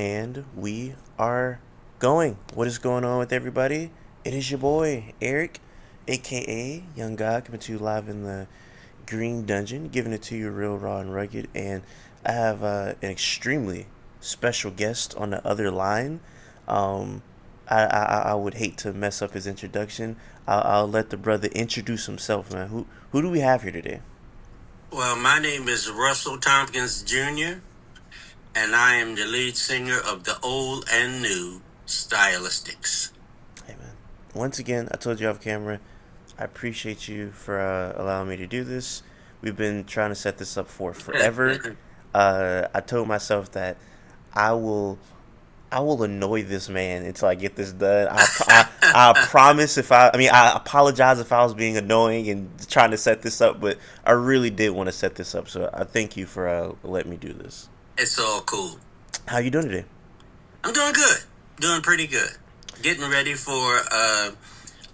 And we are going. What is going on with everybody? It is your boy, Eric, aka Young God, coming to you live in the Green Dungeon, giving it to you real, raw, and rugged. And I have an extremely special guest on the other line. Um, I would hate to mess up his introduction. I'll let the brother introduce himself, man. Who do we have here today? Well, my name is Russell Thompkins Jr., and I am the lead singer of the old and new Stylistics. Hey, man. Once again, I told you off camera. I appreciate you for allowing me to do this. We've been trying to set this up for forever. I told myself that I will I will annoy this man until I get this done. I promise I apologize if I was being annoying and trying to set this up, but I really did want to set this up. So I thank you for letting me do this. It's all cool. How you doing today? I'm doing good. Doing pretty good. Getting ready for,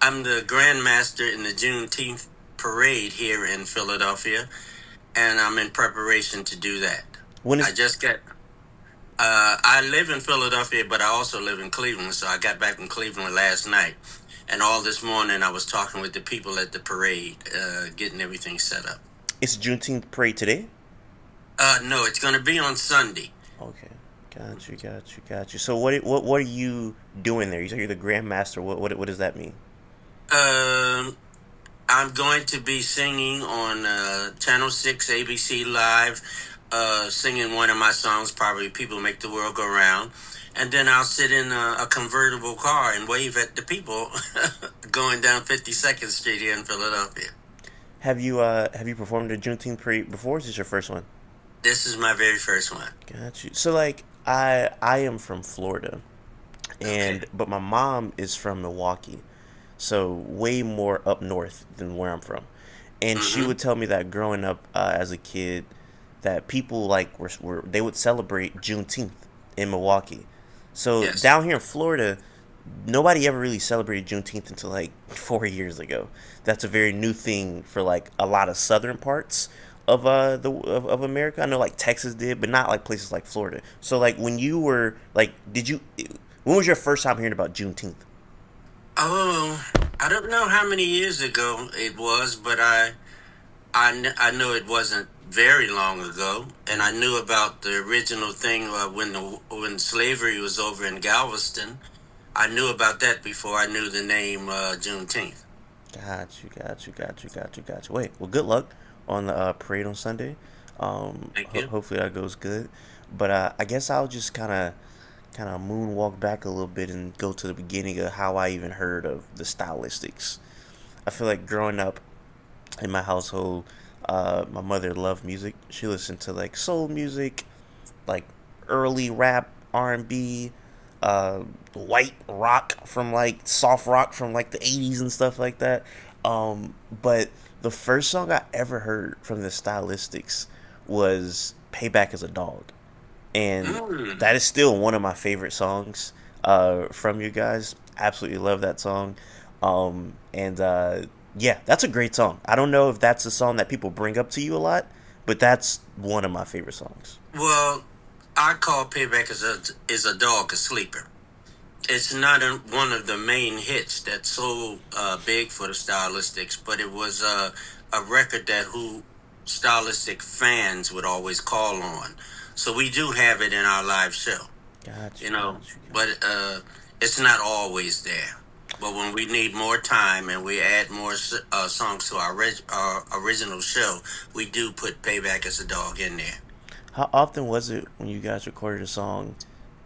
I'm the Grand Master in the Juneteenth parade here in Philadelphia, and I'm in preparation to do that. When I is just got, I live in Philadelphia, but I also live in Cleveland, so I got back from Cleveland last night. And all this morning, I was talking with the people at the parade, getting everything set up. it's Juneteenth parade today? No, it's going to be on Sunday. Okay, got you. So what are you doing there? You say you're the Grand Master. What does that mean? Um, I'm going to be singing on Channel 6 ABC Live, singing one of my songs, probably People Make the World Go Round. And then I'll sit in a convertible car and wave at the people going down 52nd Street here in Philadelphia. Have you performed a Juneteenth parade before? Or is this your first one? This is my very first one. Got you. So like I am from Florida, Okay. and but my mom is from Milwaukee, so way more up north than where I'm from. And she Mm-hmm. would tell me that growing up as a kid, that people like were they would celebrate Juneteenth in Milwaukee. So Yes. down here in Florida, nobody ever really celebrated Juneteenth until like 4 years ago. That's a very new thing for like a lot of southern parts of America. I know like Texas did, but not like places like Florida. So like when you were like, did you? When was your first time hearing about Juneteenth? Oh, I don't know how many years ago it was, but I know it wasn't very long ago, and I knew about the original thing when slavery was over in Galveston. I knew about that before I knew the name Juneteenth. Got you. Wait, well, good luck on the parade on Sunday. Thank you. Hopefully that goes good. But I guess I'll just kind of moonwalk back a little bit and go to the beginning of how I even heard of the Stylistics. I feel like growing up in my household, my mother loved music. She listened to like soul music, like early rap, R&B, white rock from like soft rock from like the 80s and stuff like that. But the first song I ever heard from the Stylistics was Payback as a Dog. And Mm. that is still one of my favorite songs from you guys. Absolutely love that song. And yeah, that's a great song. I don't know if that's a song that people bring up to you a lot, but that's one of my favorite songs. Well, I call Payback is a dog a sleeper. It's not one of the main hits that's so big for the Stylistics, but it was a record that who Stylistic fans would always call on. So we do have it in our live show, Got you you, know, got you, got but it's not always there. But when we need more time and we add more songs to our original show, we do put Payback as a Dog in there. How often was it when you guys recorded a song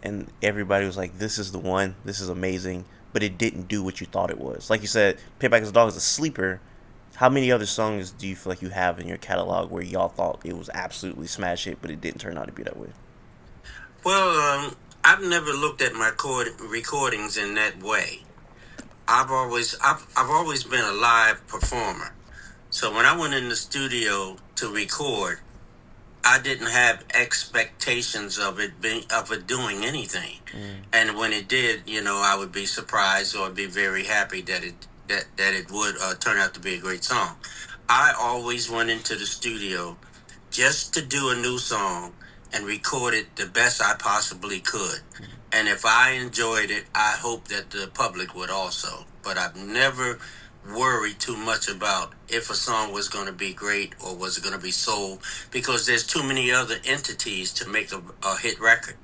and everybody was like, "This is the one. This is amazing," but it didn't do what you thought it was? Like you said, "Payback as a Dog" is a sleeper. How many other songs do you feel like you have in your catalog where y'all thought it was absolutely smash hit, but it didn't turn out to be that way? Well, I've never looked at my recordings in that way. I've always been a live performer. So when I went in the studio to record, I didn't have expectations of it doing anything. Mm, And when it did, I would be surprised or be very happy that it would turn out to be a great song. I always went into the studio just to do a new song and recorded the best I possibly could. And if I enjoyed it, I hope that the public would also. But I've never worried too much about if a song was going to be great or was it going to be sold, because there's too many other entities to make a hit record.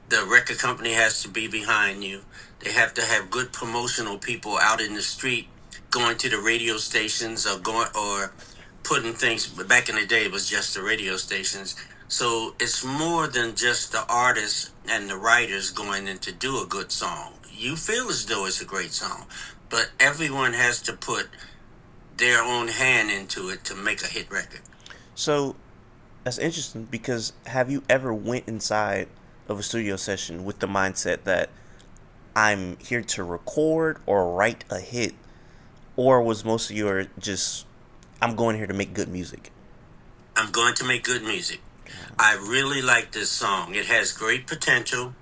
The record company has to be behind you. They have to have good promotional people out in the street going to the radio stations or putting things. But back in the day, it was just the radio stations. So it's more than just the artists and the writers going in to do a good song. You feel as though it's a great song, but everyone has to put their own hand into it to make a hit record. So that's interesting because have you ever went inside of a studio session with the mindset that I'm here to record or write a hit, or was most of your just I'm going here to make good music? I'm going to make good music. I really like this song. It has great potential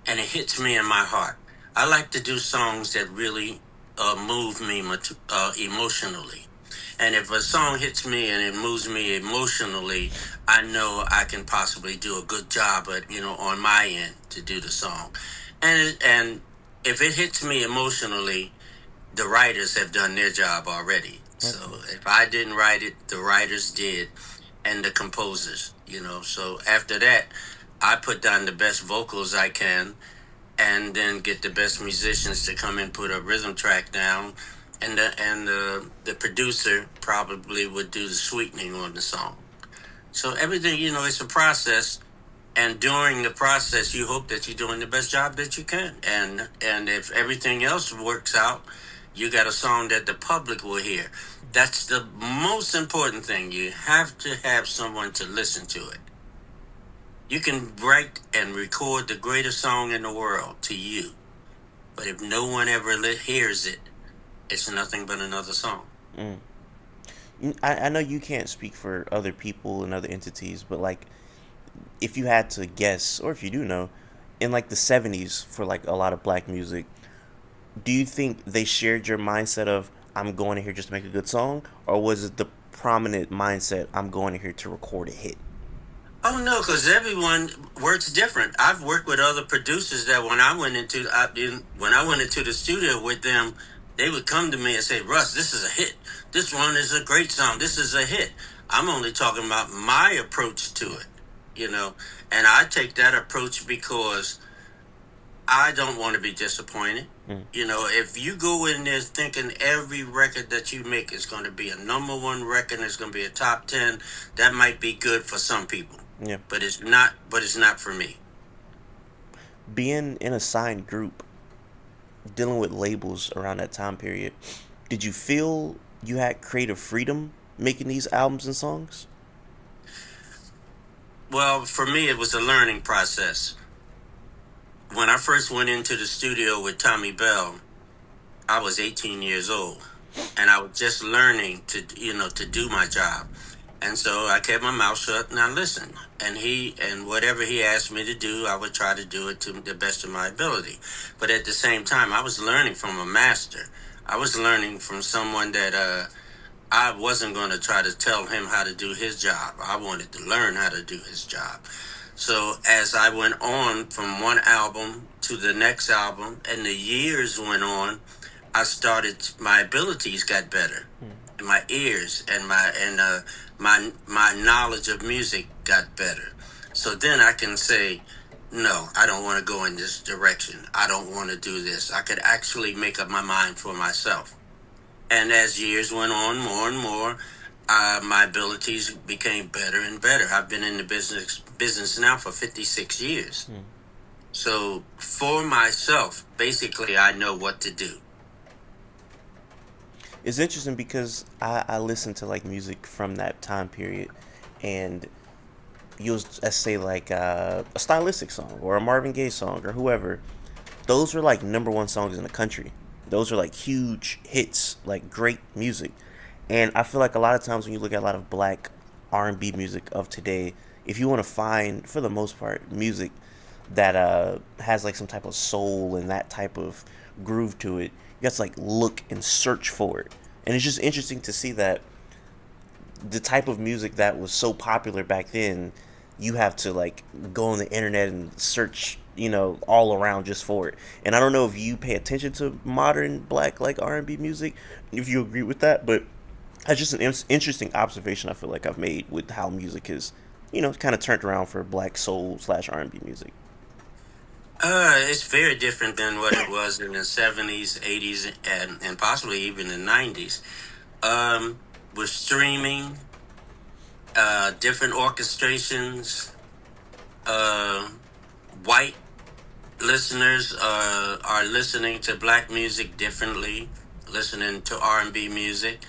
and it hits me in my heart. I like to do songs that really move me emotionally. And if a song hits me and it moves me emotionally, I know I can possibly do a good job at, on my end to do the song. And if it hits me emotionally, the writers have done their job already. So Okay. if I didn't write it, the writers did, and the composers. So after that, I put down the best vocals I can, and then get the best musicians to come and put a rhythm track down, and the producer probably would do the sweetening on the song. So everything, it's a process, and during the process, you hope that you're doing the best job that you can, and if everything else works out, you got a song that the public will hear. That's the most important thing. You have to have someone to listen to it. You can write and record the greatest song in the world to you, but if no one ever hears it, it's nothing but another song. Mm. I know you can't speak for other people and other entities, but like if you had to guess, or if you do know, in like the 70s for like a lot of black music, do you think they shared your mindset of I'm going in here just to make a good song, or was it the prominent mindset I'm going in here to record a hit? Oh no, because everyone works different. I've worked with other producers that when I went into the studio with them, they would come to me and say, "Russ, this is a hit. This one is a great song. This is a hit." I'm only talking about my approach to it, you know, and I take that approach because I don't want to be disappointed. Mm. If you go in there thinking every record that you make is going to be a number one record, it's going to be a top 10, that might be good for some people, Yeah. but it's not. But it's not for me. Being in a signed group, dealing with labels around that time period, did you feel you had creative freedom making these albums and songs? Well, for me, it was a learning process. When I first went into the studio with Tommy Bell, I was 18 years old, and I was just learning to do my job. And so I kept my mouth shut and I listened. And whatever he asked me to do, I would try to do it to the best of my ability. But at the same time, I was learning from a master. I was learning from someone that I wasn't going to try to tell him how to do his job. I wanted to learn how to do his job. So as I went on from one album to the next album and the years went on, my abilities got better, and my ears and my knowledge of music got better. So then I can say, no, I don't want to go in this direction. I don't want to do this. I could actually make up my mind for myself. And as years went on, more and more, my abilities became better and better. I've been in the business now for 56 years. Mm. So for myself, basically, I know what to do. It's interesting because I listen to like music from that time period, and you'll let's say like a stylistic song or a Marvin Gaye song or whoever. Those are like number one songs in the country. Those are like huge hits, like great music. And I feel like a lot of times when you look at a lot of black R&B music of today, if you want to find, for the most part, music that has like some type of soul and that type of groove to it, you got to like look and search for it. And it's just interesting to see that the type of music that was so popular back then you have to like go on the internet and search, all around just for it. And I don't know if you pay attention to modern black like R&B music, if you agree with that, but that's just an interesting observation I feel like I've made with how music is, kind of turned around for black soul slash R&B music. It's very different than what it was in the 70s, 80s, and possibly even the 90s. With streaming, different orchestrations, uh, white listeners are listening to black music differently, listening to R&B music.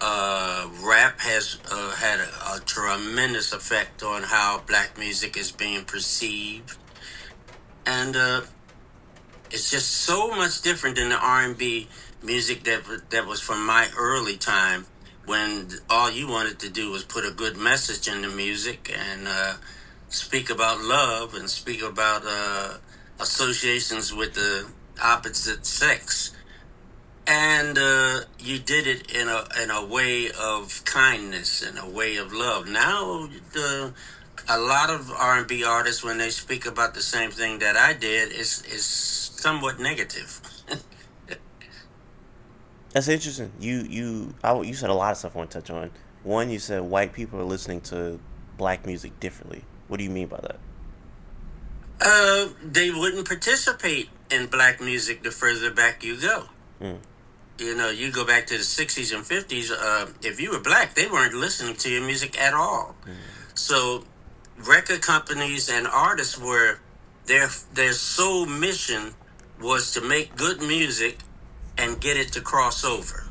Rap has had a tremendous effect on how black music is being perceived, and it's just so much different than the R&B music that was from my early time, when all you wanted to do was put a good message in the music and speak about love and speak about associations with the opposite sex, and you did it in a way of kindness and a way of love. Now, a lot of R&B artists, when they speak about the same thing that I did, is somewhat negative. That's interesting. You said a lot of stuff I want to touch on. One, you said white people are listening to black music differently. What do you mean by that? They wouldn't participate in black music the further back you go. Mm. You go back to the 60s and 50s. If you were black, they weren't listening to your music at all. Mm. So record companies and artists were, their sole mission was to make good music and get it to cross over.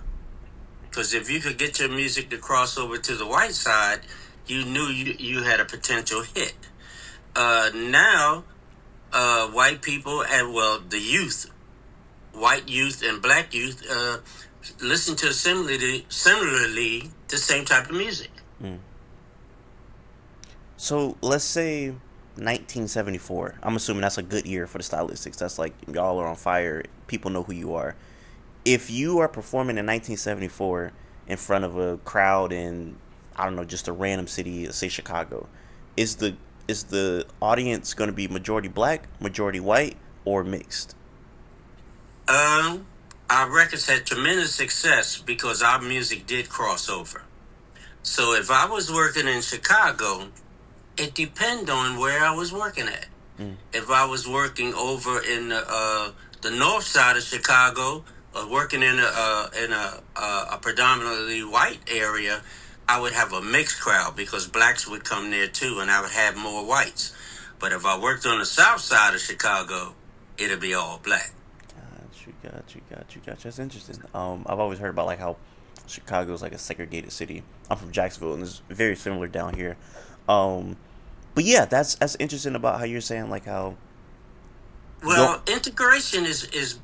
Because if you could get your music to cross over to the white side, you knew you had a potential hit. Now, white people and, well, the youth, white youth and black youth, listen to similarly the same type of music. Mm. So let's say 1974. I'm assuming that's a good year for the Stylistics. That's like y'all are on fire. People know who you are. If you are performing in 1974 in front of a crowd in, I don't know, just a random city, say Chicago, is the audience going to be majority black, majority white, or mixed? Um, our records had tremendous success because our music did cross over. So if I was working in Chicago, it depended on where I was working at. Mm. If I was working over in the north side of Chicago, or working in a predominantly white area, I would have a mixed crowd because blacks would come there too, and I would have more whites. But if I worked on the south side of Chicago, it'd be all black. Got you. That's interesting. I've always heard about like how Chicago's like a segregated city. I'm from Jacksonville, and it's very similar down here. Um, but yeah, that's interesting about how you're saying like how don't. Well, integration is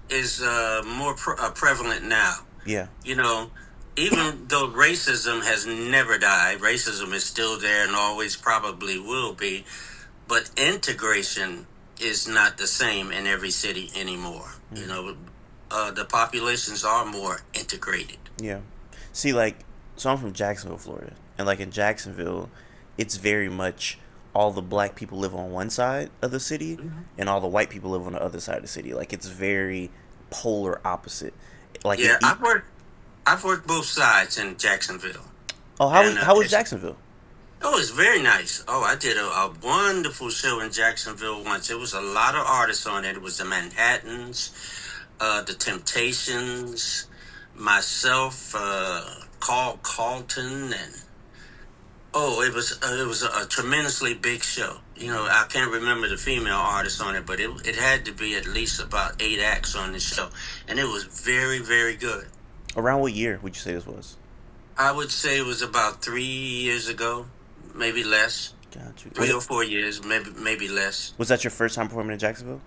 more prevalent now. Yeah. You know, even though racism has never died, racism is still there and always probably will be. But integration is not the same in every city anymore. Mm. The populations are more integrated. Yeah. See, like, so I'm from Jacksonville, Florida, and like in Jacksonville, it's very much all the black people live on one side of the city, Mhm. and all the white people live on the other side of the city. Like it's very polar opposite. Like Yeah, I've worked both sides in Jacksonville, oh, and how was Jacksonville? it's very nice. Oh, I did a wonderful show in Jacksonville once. It was a lot of artists on it. It was the Manhattans, the Temptations, myself, Carl Carlton, and oh, it was a tremendously big show. I can't remember the female artists on it, but it had to be at least about 8 acts on the show, and it was very, very good. Around what year would you say this was? I would say it was about 3 years ago, maybe less, Got you. 3 or 4 years, maybe less. Was that your first time performing in Jacksonville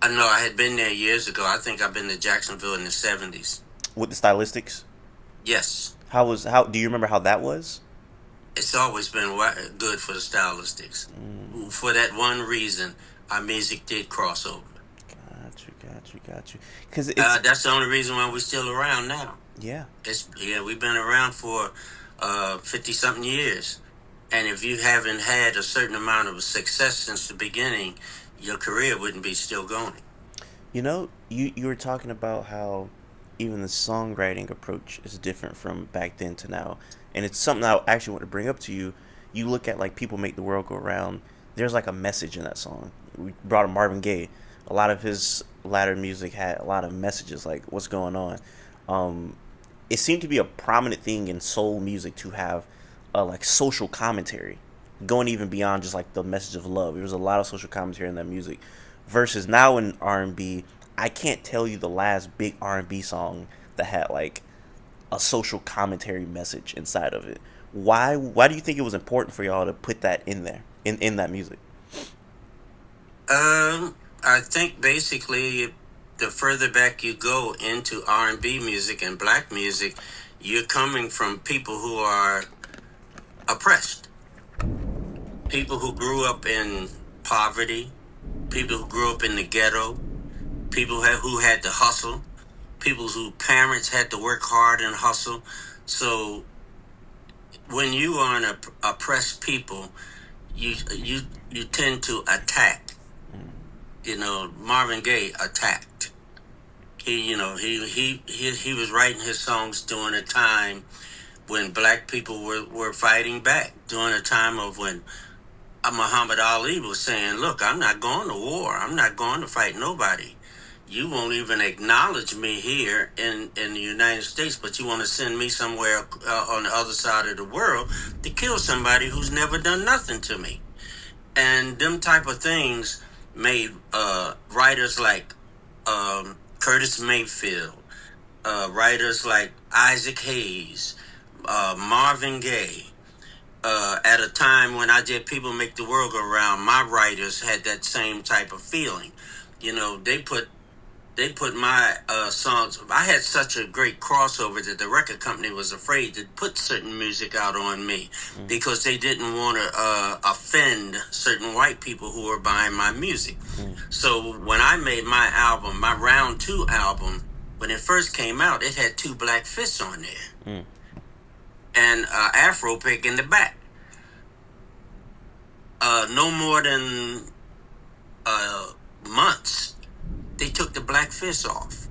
I know I had been there years ago. I think I've been to Jacksonville in the 70s. with the Stylistics? Yes, How do you remember how that was? it's always been good for the Stylistics. Mm. For that one reason, our music did cross over. Got you. Because it's That's the only reason why we're still around now. yeah. We've been around for 50 something years. And if you haven't had a certain amount of success since the beginning, your career wouldn't be still going. You know, you were talking about how even the songwriting approach is different from back then to now, and it's something I actually want to bring up to you. You look at like "People Make the World Go Round." There's like a message in that song. We brought up Marvin Gaye. A lot of his latter music had a lot of messages, like what's going on. Um, it seemed to be a prominent thing in soul music to have like social commentary, going even beyond just like the message of love. There was a lot of social commentary in that music. Versus now in R&B, I can't tell you the last big R&B song that had like a social commentary message inside of it. Why do you think it was important for y'all to put that in there in that music? I think basically, the further back you go into R&B music and black music, you're coming from people who are oppressed, people who grew up in poverty, people who grew up in the ghetto, people who had to hustle, people whose parents had to work hard and hustle. So when you are an oppressed people, you tend to attack. You know, Marvin Gaye attacked. He was writing his songs during a time when black people were fighting back, during a time of when Muhammad Ali was saying, "Look, I'm not going to war. I'm not going to fight nobody. You won't even acknowledge me here in the United States, but you want to send me somewhere on the other side of the world to kill somebody who's never done nothing to me." And them type of things made writers like Curtis Mayfield, writers like Isaac Hayes, Marvin Gaye. At a time when I did People Make the World Go Round, my writers had that same type of feeling. You know, they put my songs. I had such a great crossover that the record company was afraid to put certain music out on me because they didn't want to offend certain white people who were buying my music. So when I made my album, my Round Two album, when it first came out, it had two black fists on there and Afro pick in the back. No more than months, they took the black fist off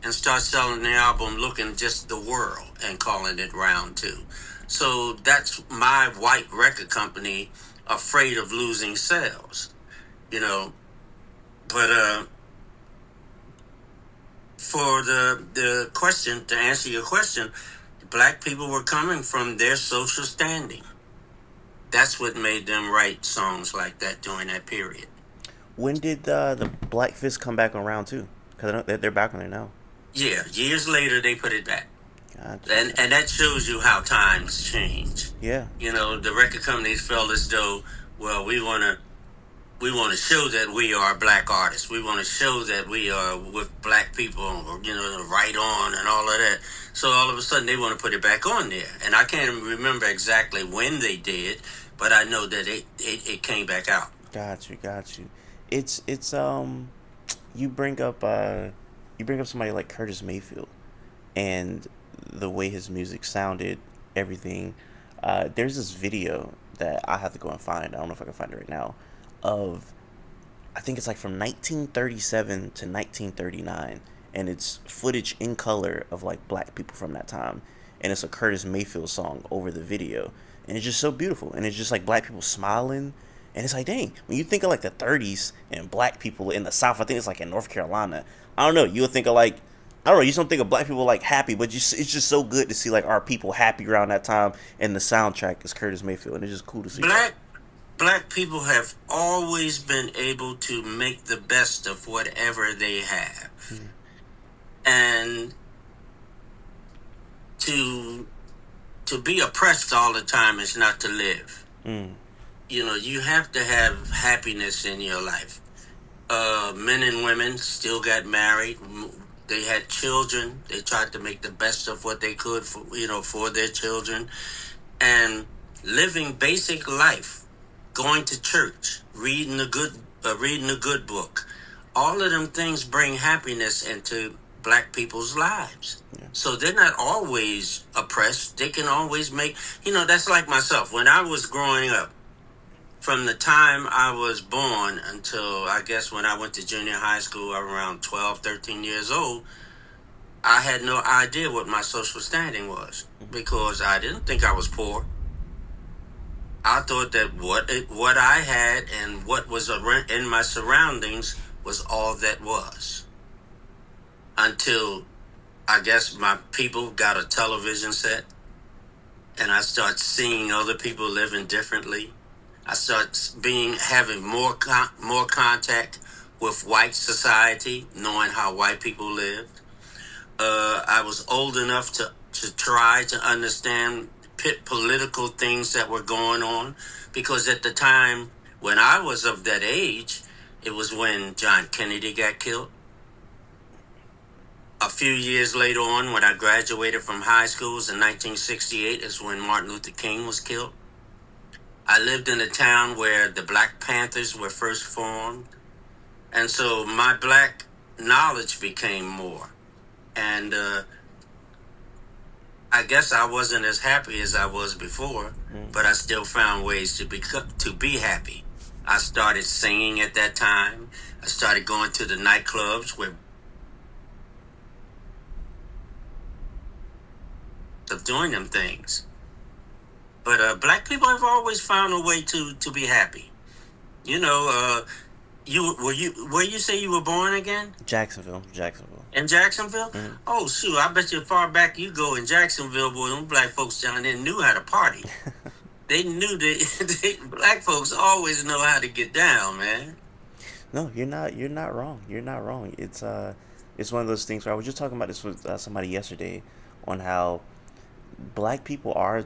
and start selling the album looking just the world and calling it Round Two. So that's my white record company afraid of losing sales, you know. But for the question, to answer your question, black people were coming from their social standing. That's what made them write songs like that during that period. When did the Black Fist come back on round two? Because they're back on it now. Yeah, years later they put it back. Gotcha. And that shows you how times change. Yeah. You know, the record companies felt as though, well, we want to show that we are black artists. We want to show that we are with black people, you know, right on and all of that. So all of a sudden they want to put it back on there. And I can't remember exactly when they did, but I know that it came back out. Got you. It's you bring up somebody like Curtis Mayfield and the way his music sounded, everything. There's this video that I have to go and find. I don't know if I can find it right now. Of I think it's like from 1937 to 1939, and it's footage in color of like black people from that time, and it's a Curtis Mayfield song over the video, and it's just so beautiful, and it's just like black people smiling, and it's like dang, when you think of like the 30s and black people in the South, I think it's like in North Carolina. I don't know. You'll think of like I don't know. You just don't think of black people like happy, but it's just so good to see like our people happy around that time, and the soundtrack is Curtis Mayfield, and it's just cool to see. Black people have always been able to make the best of whatever they have. And to be oppressed all the time is not to live. You know, you have to have happiness in your life. Men and women still got married. They had children. They tried to make the best of what they could for their children, and living basic life, going to church, reading a good book. All of them things bring happiness, and to black people's lives. Yeah. So they're not always oppressed. They can always make, that's like myself. When I was growing up, from the time I was born until I guess when I went to junior high school, around 12, 13 years old, I had no idea what my social standing was because I didn't think I was poor. I thought that what I had and what was in my surroundings was all that was. Until I guess my people got a television set and I start seeing other people living differently. I start having more contact with white society, knowing how white people lived. I was old enough to try to understand political things that were going on, because at the time when I was of that age, it was when John Kennedy got killed. A few years later on, when I graduated from high schools in 1968, is when Martin Luther King was killed. I lived in a town where the Black Panthers were first formed. And so my black knowledge became more. And I guess I wasn't as happy as I was before, but I still found ways to be happy. I started singing at that time. I started going to the nightclubs where of doing them things. But black people have always found a way to be happy. You know, where you say you were born again? Jacksonville. In Jacksonville? Mm. Oh shoot, I bet you far back you go in Jacksonville, boy, them black folks down there knew how to party. They knew black folks always know how to get down, man. No, you're not wrong. You're not wrong. It's one of those things where I was just talking about this with somebody yesterday on how black people are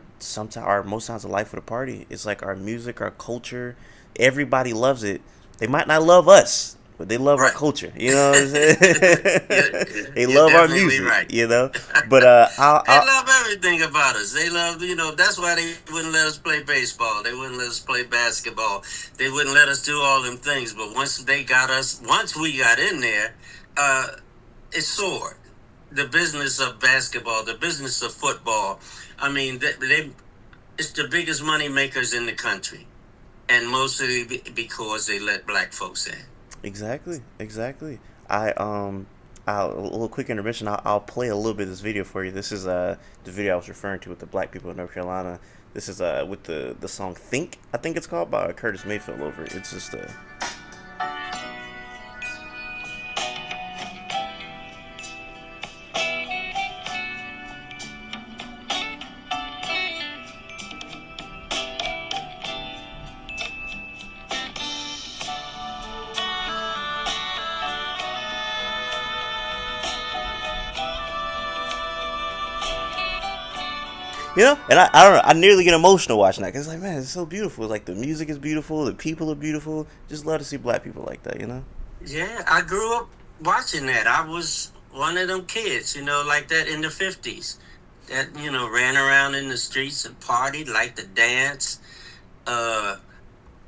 most times the life of the party. It's like our music, our culture, everybody loves it. They might not love us, but they love our Right. culture. You know what I'm saying? They You're love our definitely music. right. You know, but They love everything about us. They love, that's why they wouldn't let us play baseball. They wouldn't let us play basketball. They wouldn't let us do all them things. But once we got in there, it soared. The business of basketball, the business of football. I mean, it's the biggest money makers in the country. And mostly because they let black folks in. Exactly. A little quick intermission. I'll play a little bit of this video for you. This is the video I was referring to with the black people in North Carolina. This is with the song "Think," I think it's called, by Curtis Mayfield over it. It's just and I don't know. I nearly get emotional watching that because, like, man, it's so beautiful. Like, the music is beautiful, the people are beautiful. Just love to see black people like that. Yeah, I grew up watching that. I was one of them kids, like that in the 50s. That, ran around in the streets and partied, liked to dance,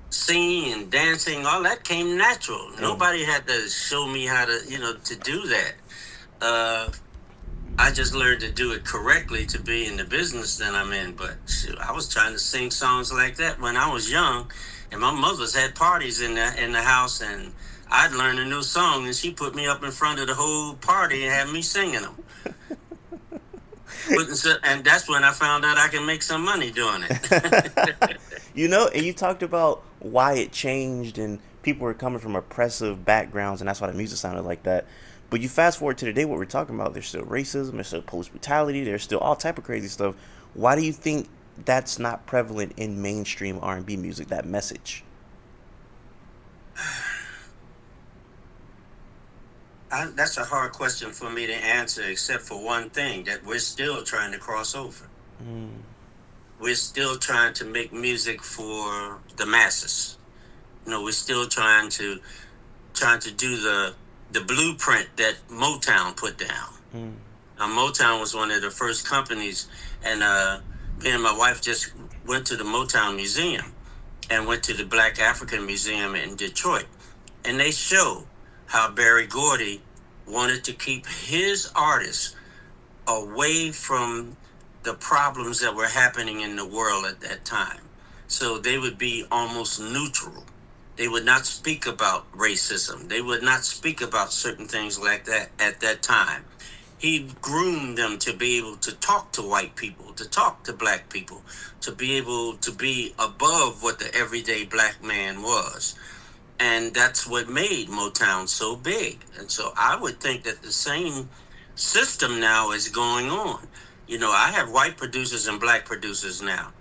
singing and dancing. All that came natural. Nobody had to show me how to do that. I just learned to do it correctly to be in the business that I'm in. But shoot, I was trying to sing songs like that when I was young, and my mother's had parties in the house, and I'd learn a new song, and she put me up in front of the whole party and had me singing them. And that's when I found out I can make some money doing it. And you talked about why it changed and people were coming from oppressive backgrounds, and that's why the music sounded like that. But you fast forward to today, what we're talking about, there's still racism, there's still police brutality, there's still all type of crazy stuff. Why do you think that's not prevalent in mainstream R&B music, that message? That's a hard question for me to answer, except for one thing, that we're still trying to cross over. We're still trying to make music for the masses. We're still trying to do the blueprint that Motown put down. Now, Motown was one of the first companies, and me and my wife just went to the Motown Museum and went to the Black African Museum in Detroit, and they show how Berry Gordy wanted to keep his artists away from the problems that were happening in the world at that time. So they would be almost neutral. They would not speak about racism. They would not speak about certain things like that at that time. He groomed them to be able to talk to white people, to talk to black people, to be able to be above what the everyday black man was. And that's what made Motown so big. And so I would think that the same system now is going on. I have white producers and black producers now.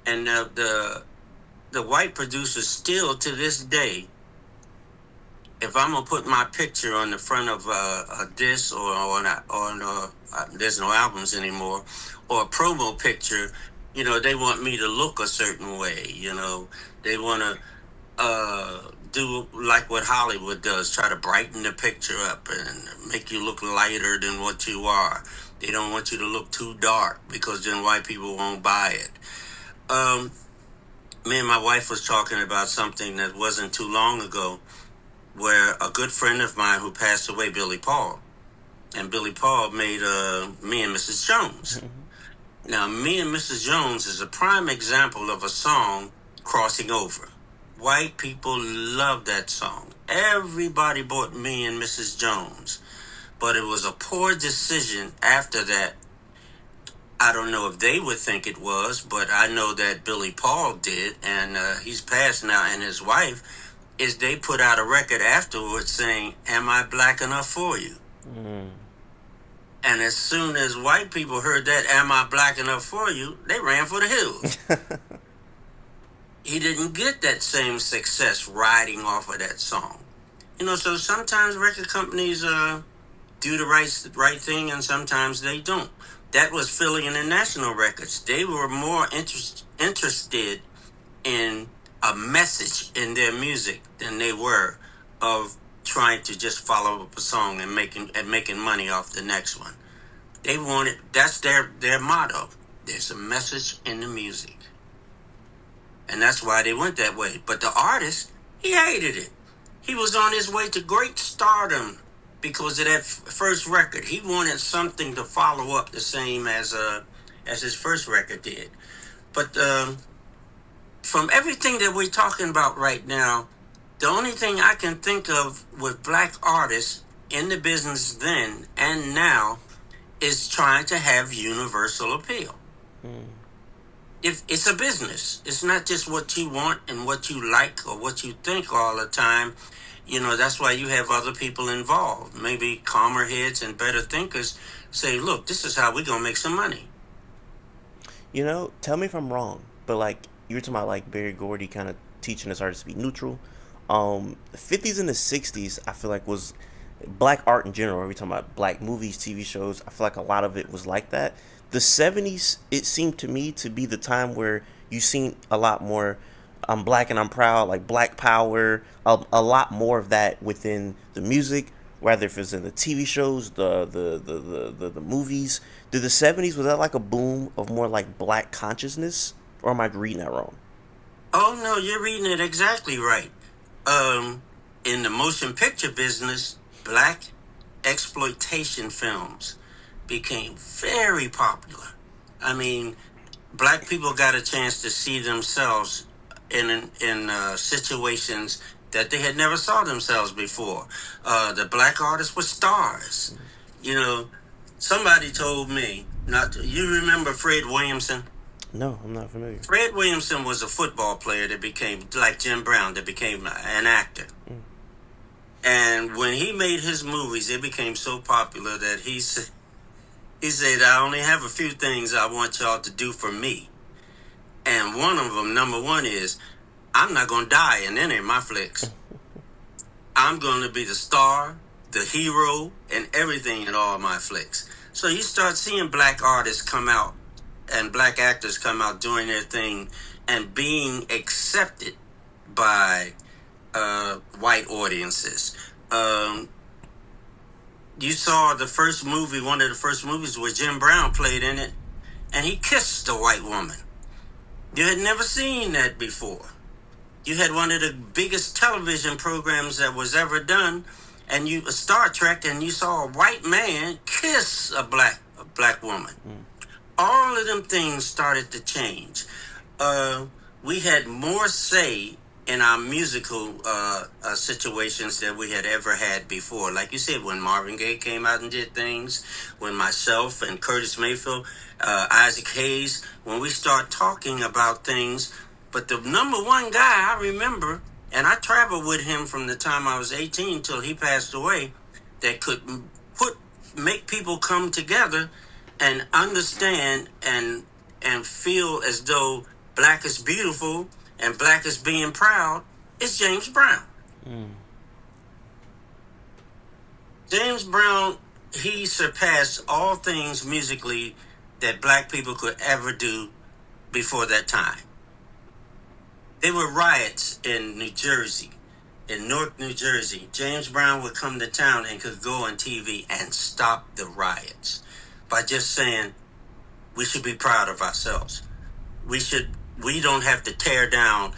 And the white producers still to this day, if I'm gonna put my picture on the front of a disc there's no albums anymore, or a promo picture, they want me to look a certain way. They want to do like what Hollywood does, try to brighten the picture up and make you look lighter than what you are. They don't want you to look too dark because then white people won't buy it. Me and my wife was talking about something that wasn't too long ago, where a good friend of mine who passed away, Billy Paul, and Billy Paul made Me and Mrs. Jones. Now, Me and Mrs. Jones is a prime example of a song crossing over. White people love that song. Everybody bought Me and Mrs. Jones. But it was a poor decision after that. I don't know if they would think it was, but I know that Billy Paul did, and he's passed now, and his wife, is they put out a record afterwards saying, "Am I black enough for you?" And as soon as white people heard that, "Am I black enough for you?" they ran for the hills. He didn't get that same success riding off of that song. So sometimes record companies do the right thing, and sometimes they don't. That was Philly International Records. They were more interested in a message in their music than they were of trying to just follow up a song and making money off the next one. That's their motto. There's a message in the music. And that's why they went that way. But the artist, he hated it. He was on his way to great stardom because of that first record. He wanted something to follow up the same as his first record did. But from everything that we're talking about right now, the only thing I can think of with black artists in the business then and now is trying to have universal appeal. If it's a business, it's not just what you want and what you like or what you think all the time. That's why you have other people involved. Maybe calmer heads and better thinkers say, look, this is how we're going to make some money. Tell me if I'm wrong, but like you were talking about like Berry Gordy kind of teaching us artists to be neutral. The 50s and the 60s, I feel like was black art in general. We're talking about black movies, TV shows. I feel like a lot of it was like that. The 70s, it seemed to me to be the time where you seen a lot more I'm black and I'm proud, like black power, a lot more of that within the music, whether if it's in the TV shows, the movies. Did the 70s, was that like a boom of more like black consciousness, or am I reading that wrong? Oh, no, you're reading it exactly right. In the motion picture business, black exploitation films became very popular. I mean, black people got a chance to see themselves in situations that they had never saw themselves before. The black artists were stars. Somebody told me, you remember Fred Williamson? No, I'm not familiar. Fred Williamson was a football player that became, like Jim Brown, that became an actor. And when he made his movies, it became so popular that he said, I only have a few things I want y'all to do for me. And one of them, number one, is I'm not going to die in any of my flicks. I'm going to be the star, the hero, and everything in all my flicks. So you start seeing black artists come out and black actors come out doing their thing and being accepted by white audiences. You saw the first movie, one of the first movies where Jim Brown played in it, and he kissed a white woman. You had never seen that before. You had one of the biggest television programs that was ever done, and you Star Trek, and you saw a white man kiss a black woman. Mm. All of them things started to change. Uh, we had more say in our musical situations than we had ever had before. Like you said, when Marvin Gaye came out and did things, when myself and Curtis Mayfield, Isaac Hayes, when we start talking about things. But the number one guy I remember, and I traveled with him from the time I was 18 till he passed away, that could put make people come together and understand and feel as though black is beautiful and black is being proud, is James Brown. Mm. James Brown, he surpassed all things musically that black people could ever do before that time. There were riots in New Jersey, in Newark, New Jersey. James Brown would come to town and could go on TV and stop the riots by just saying, we should be proud of ourselves. We don't have to tear down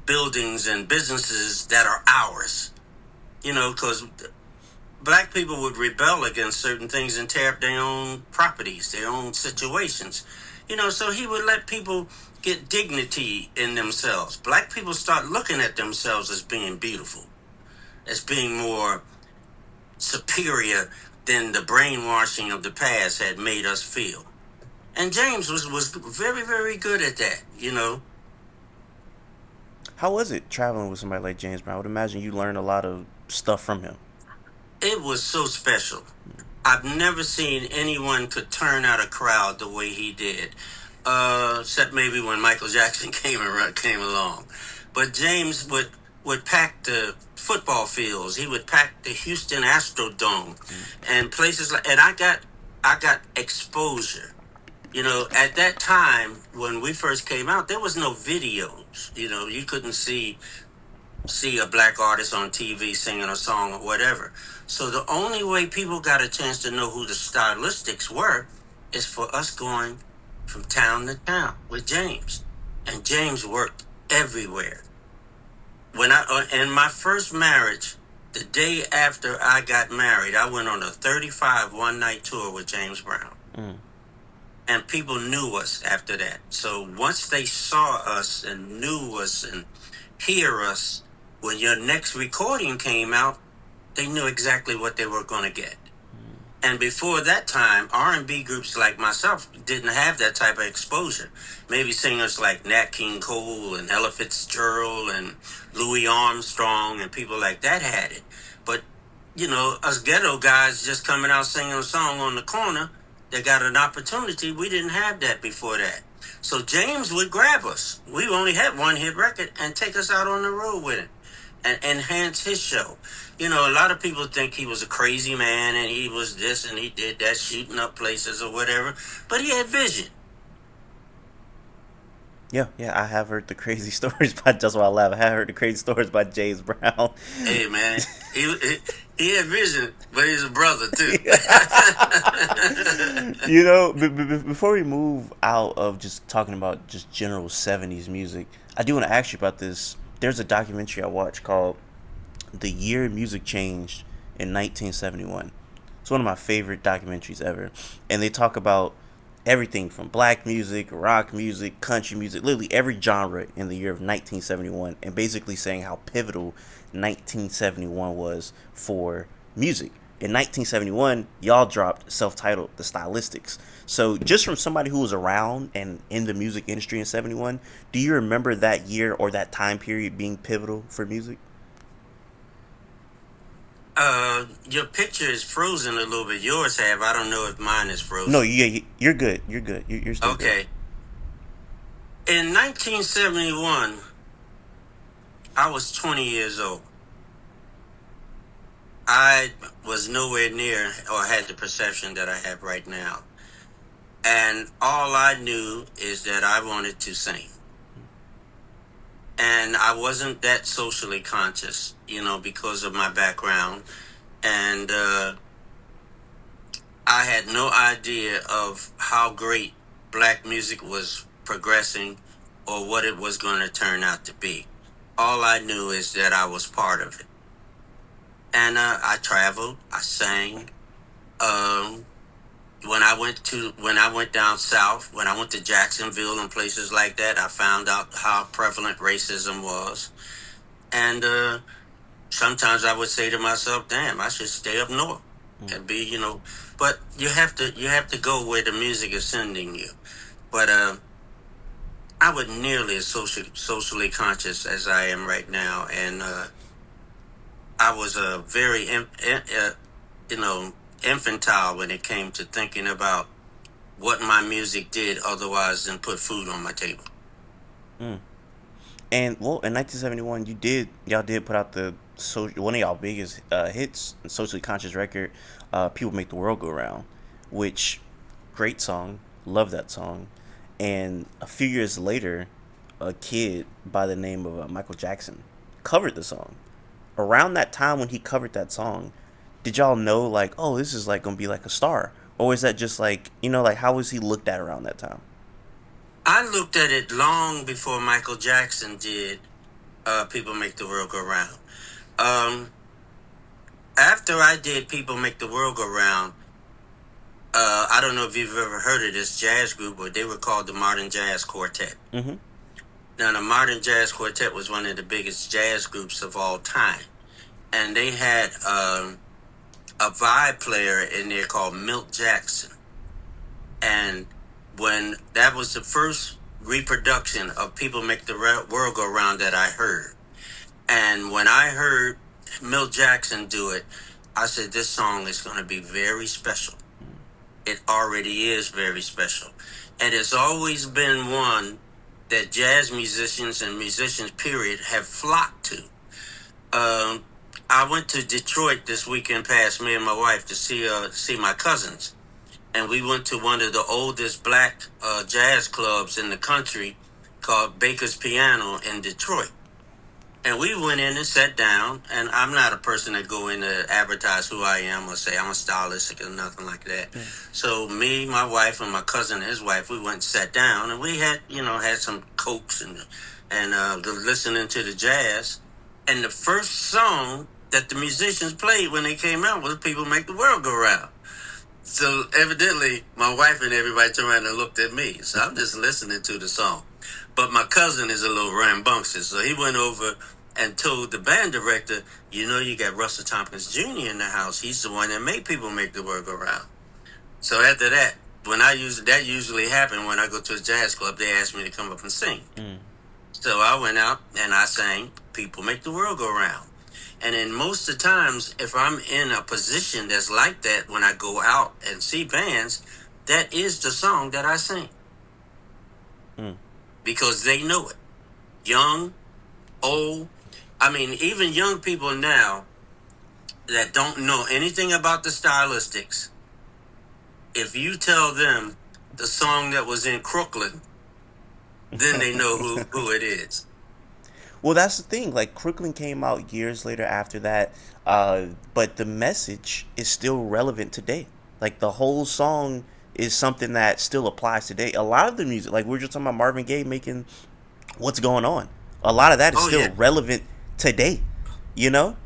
buildings and businesses that are ours. You know, because black people would rebel against certain things and tear up their own properties, their own situations. You know, so he would let people get dignity in themselves. Black people start looking at themselves as being beautiful, as being more superior than the brainwashing of the past had made us feel. And James was very, very good at that, you know. How was it traveling with somebody like James Brown? I would imagine you learned a lot of stuff from him. It was so special. I've never seen anyone could turn out a crowd the way he did, except maybe when Michael Jackson came along. But James would pack the football fields. He would pack the Houston Astrodome and places like. And I got exposure. You know, at that time when we first came out, there was no videos. You know, you couldn't see a black artist on TV singing a song or whatever. So the only way people got a chance to know who the Stylistics were is for us going from town to town with James. And James worked everywhere. When in my first marriage, the day after I got married, I went on a 35 one-night tour with James Brown. Mm. And people knew us after that. So once they saw us and knew us and hear us, when your next recording came out, they knew exactly what they were going to get. And before that time, R&B groups like myself didn't have that type of exposure. Maybe singers like Nat King Cole and Ella Fitzgerald and Louis Armstrong and people like that had it. But, you know, us ghetto guys just coming out singing a song on the corner that got an opportunity, we didn't have that before that. So James would grab us. We only had one hit record and take us out on the road with him and enhance his show. You know, a lot of people think he was a crazy man and he was this and he did that, shooting up places or whatever. But he had vision. Yeah, I have heard the crazy stories. That's why I laugh. I have heard the crazy stories by James Brown. Hey, man, he had vision, but he's a brother too. You know, before we move out of just talking about just general 70s music, I do want to ask you about this. There's a documentary I watched called The Year Music Changed in 1971. It's one of my favorite documentaries ever. And they talk about everything from black music, rock music, country music, literally every genre in the year of 1971, and basically saying how pivotal 1971 was for music. In 1971, y'all dropped self-titled The Stylistics. So just from somebody who was around and in the music industry in 71, do you remember that year or that time period being pivotal for music? Your picture is frozen a little bit. Yours have. I don't know if mine is frozen. No, yeah, you're good. You're good. You're still okay. Good. In 1971, I was 20 years old. I was nowhere near or had the perception that I have right now. And all I knew is that I wanted to sing. And I wasn't that socially conscious, you know, because of my background. And I had no idea of how great black music was progressing or what it was going to turn out to be. All I knew is that I was part of it. And I traveled, I sang. Um, when I went down south, when I went to Jacksonville and places like that, I found out how prevalent racism was. And sometimes I would say to myself, "Damn, I should stay up north Mm. and be, you know." But you have to go where the music is sending you. But I wasn't nearly as socially conscious as I am right now, and I was a you know, infantile when it came to thinking about what my music did otherwise than put food on my table. Mm. And well, in 1971, y'all did put out the one of y'all biggest hits, socially conscious record, "People Make the World Go Round," which great song, love that song. And a few years later, a kid by the name of Michael Jackson covered the song. Around that time when he covered that song, did y'all know like, oh, this is like gonna be like a star, or is that just like like how was he looked at around that time? I looked at it long before Michael Jackson did. People Make the World Go Round. Um, After I did People Make the World Go Round, I don't know if you've ever heard of this jazz group, but they were called the Modern Jazz Quartet. Mm-hmm. Now, the Modern Jazz Quartet was one of the biggest jazz groups of all time, and they had a vibe player in there called Milt Jackson. And when that was the first reproduction of People Make the World Go Round that I heard. And when I heard Milt Jackson do it, I said, this song is going to be very special. It already is very special. And it's always been one that jazz musicians and musicians, period, have flocked to. Um, I went to Detroit this weekend past, me and my wife, to see my cousins. And we went to one of the oldest black jazz clubs in the country called Baker's Piano in Detroit. And we went in and sat down, and I'm not a person that go in to advertise who I am or say I'm a stylist or nothing like that. Yeah. So me, my wife, and my cousin and his wife, we went and sat down, and we had, had some cokes and listening to the jazz. And the first song that the musicians played when they came out was "People Make the World Go Round." So evidently, my wife and everybody turned around and looked at me. So I'm just listening to the song. But my cousin is a little rambunctious, so he went over and told the band director, you got Russell Thompkins Jr. in the house. He's the one that made People Make the World Go Round. So after that, that usually happened when I go to a jazz club, they ask me to come up and sing. Mm. So I went out and I sang People Make the World Go Round. And then most of the times, if I'm in a position that's like that when I go out and see bands, that is the song that I sing. Mm. Because they know it. Young, old. I mean, even young people now that don't know anything about the Stylistics, if you tell them the song that was in Crooklyn, then they know who it is. Well, that's the thing. Like Crooklyn came out years later after that, but the message is still relevant today. Like the whole song is something that still applies today. A lot of the music, like we were just talking about Marvin Gaye making "What's Going On," a lot of that is Oh still yeah, relevant today. You know?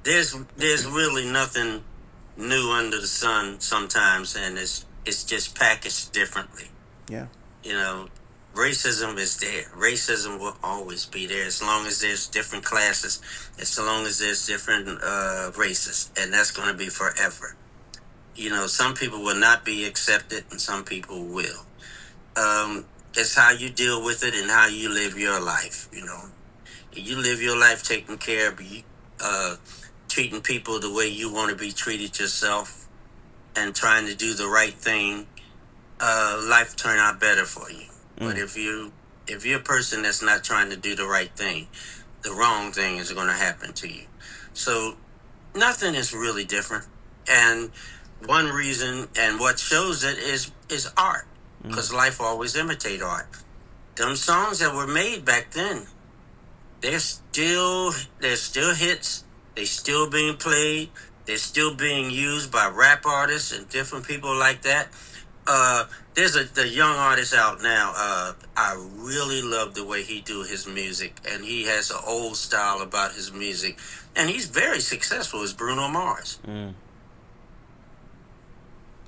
there's really nothing new under the sun sometimes, and it's just packaged differently. Yeah. You know, racism is there. Racism will always be there as long as there's different classes, as long as there's different races, and that's going to be forever. Some people will not be accepted, and some people will. It's how you deal with it and how you live your life. You live your life taking care of uh, treating people the way you want to be treated yourself, and trying to do the right thing. Life turn out better for you. But Mm. if you're a person that's not trying to do the right thing, the wrong thing is going to happen to you. So nothing is really different. And one reason and what shows it is art, Mm. because life always imitate art. Them songs that were made back then, they're still hits. They still being played. They're still being used by rap artists and different people like that. uh there's the young artist out now. I really love the way he do his music, and he has an old style about his music and he's very successful as Bruno Mars. Mm.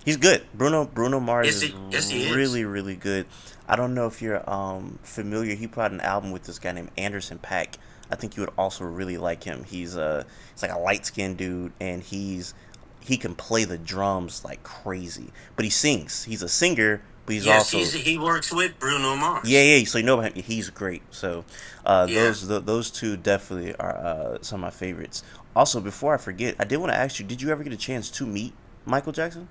He's good. Bruno Mars Yes, is he is. really really good. I don't know if you're familiar. He put out an album with this guy named Anderson Paak. I think you would also really like him. He's like a light skinned dude, and he can play the drums like crazy. But he sings. He's a singer, but he's Yes, also he works with Bruno yeah, Mars. yeah. So you know about him. He's great. So Yeah. those two definitely are some of my favorites. Also, before I forget, I did want to ask you: did you ever get a chance to meet Michael Jackson?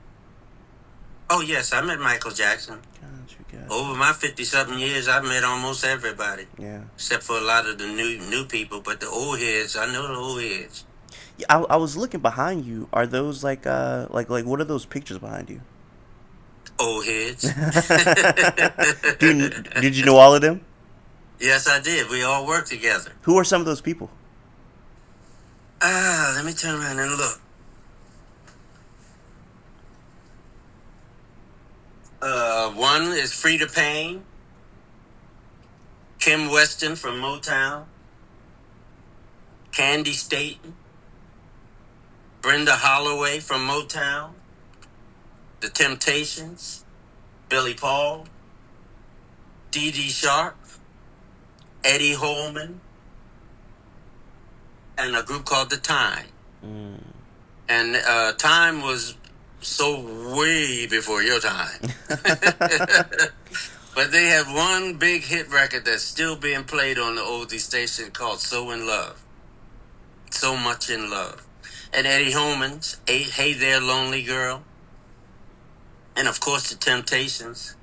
Oh yes, I met Michael Jackson. Got you. Over my 50 something years, I've met almost everybody, Yeah. except for a lot of the new people. But the old heads, I know the old heads. Yeah, I was looking behind you. Are those like what are those pictures behind you? Old heads. Did you know all of them? Yes, I did. We all worked together. Who are some of those people? Let me turn around and look. One is Frida Payne, Kim Weston from Motown, Candy Staten, Brenda Holloway from Motown, The Temptations, Billy Paul, Dee Dee Sharp, Eddie Holman, and a group called The Time. Mm. And Time was so way before your time. But they have one big hit record that's still being played on the oldie station called So in Love. So Much in Love. And Eddie Holman's Hey There Lonely Girl. And of course The Temptations.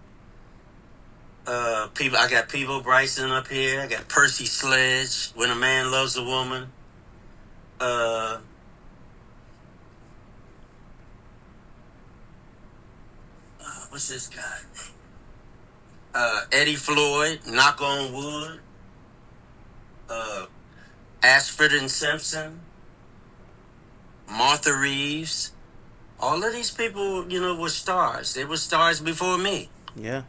I got Peebo Bryson up here. I got Percy Sledge, When a Man Loves a Woman. Uh, what's this guy? Eddie Floyd, Knock on Wood. Uh, Ashford and Simpson, Martha Reeves. All of these people, were stars. They were stars before me. Yeah.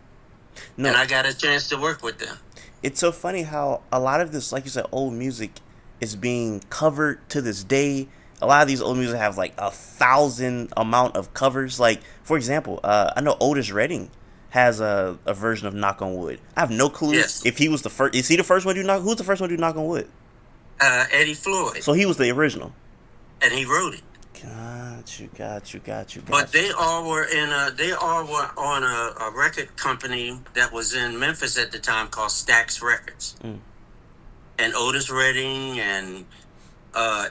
And No, I got a chance to work with them. it's so funny how a lot of this, like you said, old music is being covered to this day. A lot of these old music have like 1,000 amount of covers. Like for example, I know Otis Redding has a version of Knock on Wood. I have no clue Yes. if he was the first. Is he the first one to do knock? Who's the first one to do Knock on Wood? Eddie Floyd. So he was the original. And he wrote it. Got But you. they all were on a record company that was in Memphis at the time called Stax Records. Mm. And Otis Redding and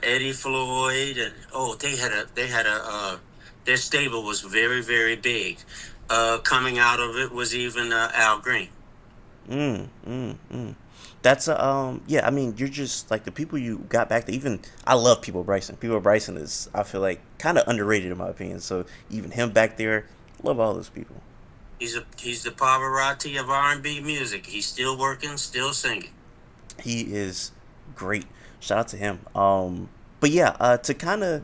Eddie Floyd, and they had a their stable was very very big. Coming out of it was even Al Green. Mm. That's a yeah. I mean, you're just like the people you got back to. Even I love People Bryson. People Bryson is I feel like kind of underrated in my opinion. So even him back there, love all those people. He's the Pavarotti of R&B music. He's still working, still singing. He is great. Shout out to him. But yeah, to kind of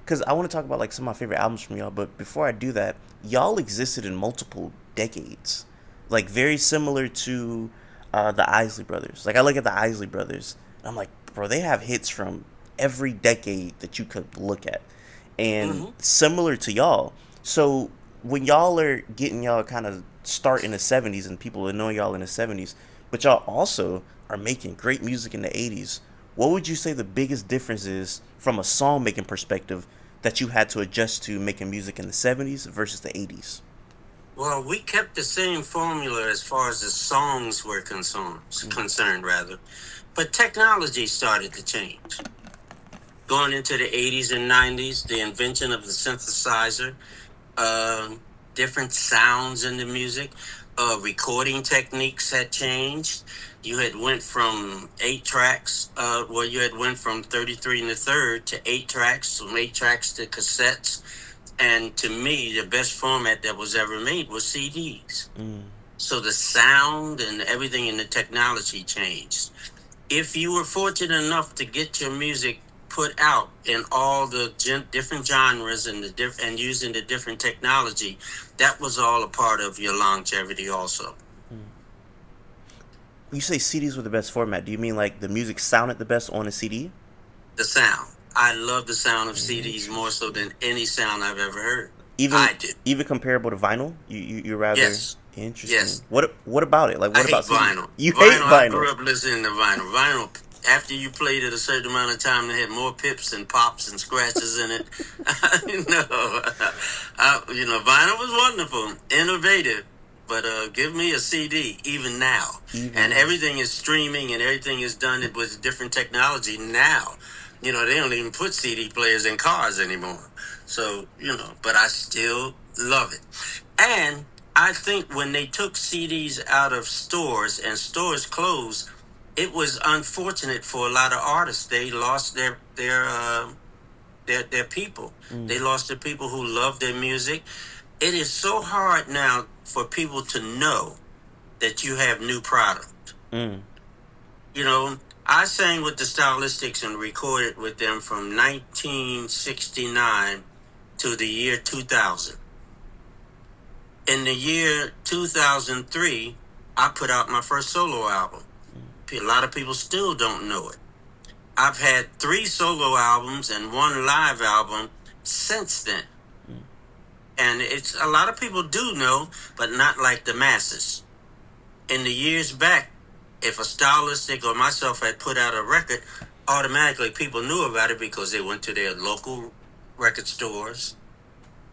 because I want to talk about like some of my favorite albums from y'all. But before I do that, y'all existed in multiple decades, like very similar to the Isley Brothers. Like I look at the Isley Brothers, and I'm like, bro, they have hits from every decade that you could look at, and Hmm. similar to y'all. So when y'all are getting y'all kind of start in the '70s, and people are knowing y'all in the '70s, but y'all also are making great music in the '80s. What would you say the biggest difference is from a song making perspective that you had to adjust to making music in the '70s versus the '80s? Well, we kept the same formula as far as the songs were concerned rather, but technology started to change. Going into the 80s and 90s, the invention of the synthesizer, um, different sounds in the music, recording techniques had changed. You had went from 8 tracks, you had went from 33 and a third to 8 tracks, from 8 tracks to cassettes. And to me, the best format that was ever made was CDs. Mm. So the sound and everything in the technology changed. If you were fortunate enough to get your music put out in all the different genres and and using the different technology, that was all a part of your longevity also. Mm. When you say CDs were the best format, do you mean like the music sounded the best on a CD? The sound. I love the sound of CDs more so Interesting. than any sound I've ever heard. Even I do. even comparable to vinyl? You rather Yes. interesting. Yes. What about it? Like I what about hate CD? vinyl. You hate Vinyl, I vinyl. grew up listening to vinyl. Vinyl, after you played it a certain amount of time, they had more pips and pops and scratches in it. Vinyl was wonderful, innovative, but give me a CD even now. Even And now. everything is streaming and everything is done with different technology now. They don't even put CD players in cars anymore. So, but I still love it. And I think when they took CDs out of stores and stores closed, it was unfortunate for a lot of artists. They lost their people. Mm, They lost the people who love their music. It is so hard now for people to know that you have new product. mm, You know, I sang with the Stylistics and recorded with them from 1969 to the year 2000. In the year 2003, I put out my first solo album. A lot of people still don't know it. I've had 3 solo albums and 1 live album since then. mm. And it's a lot of people do know, but not like the masses. In the years back, if a stylistic or myself had put out a record, automatically people knew about it because they went to their local record stores.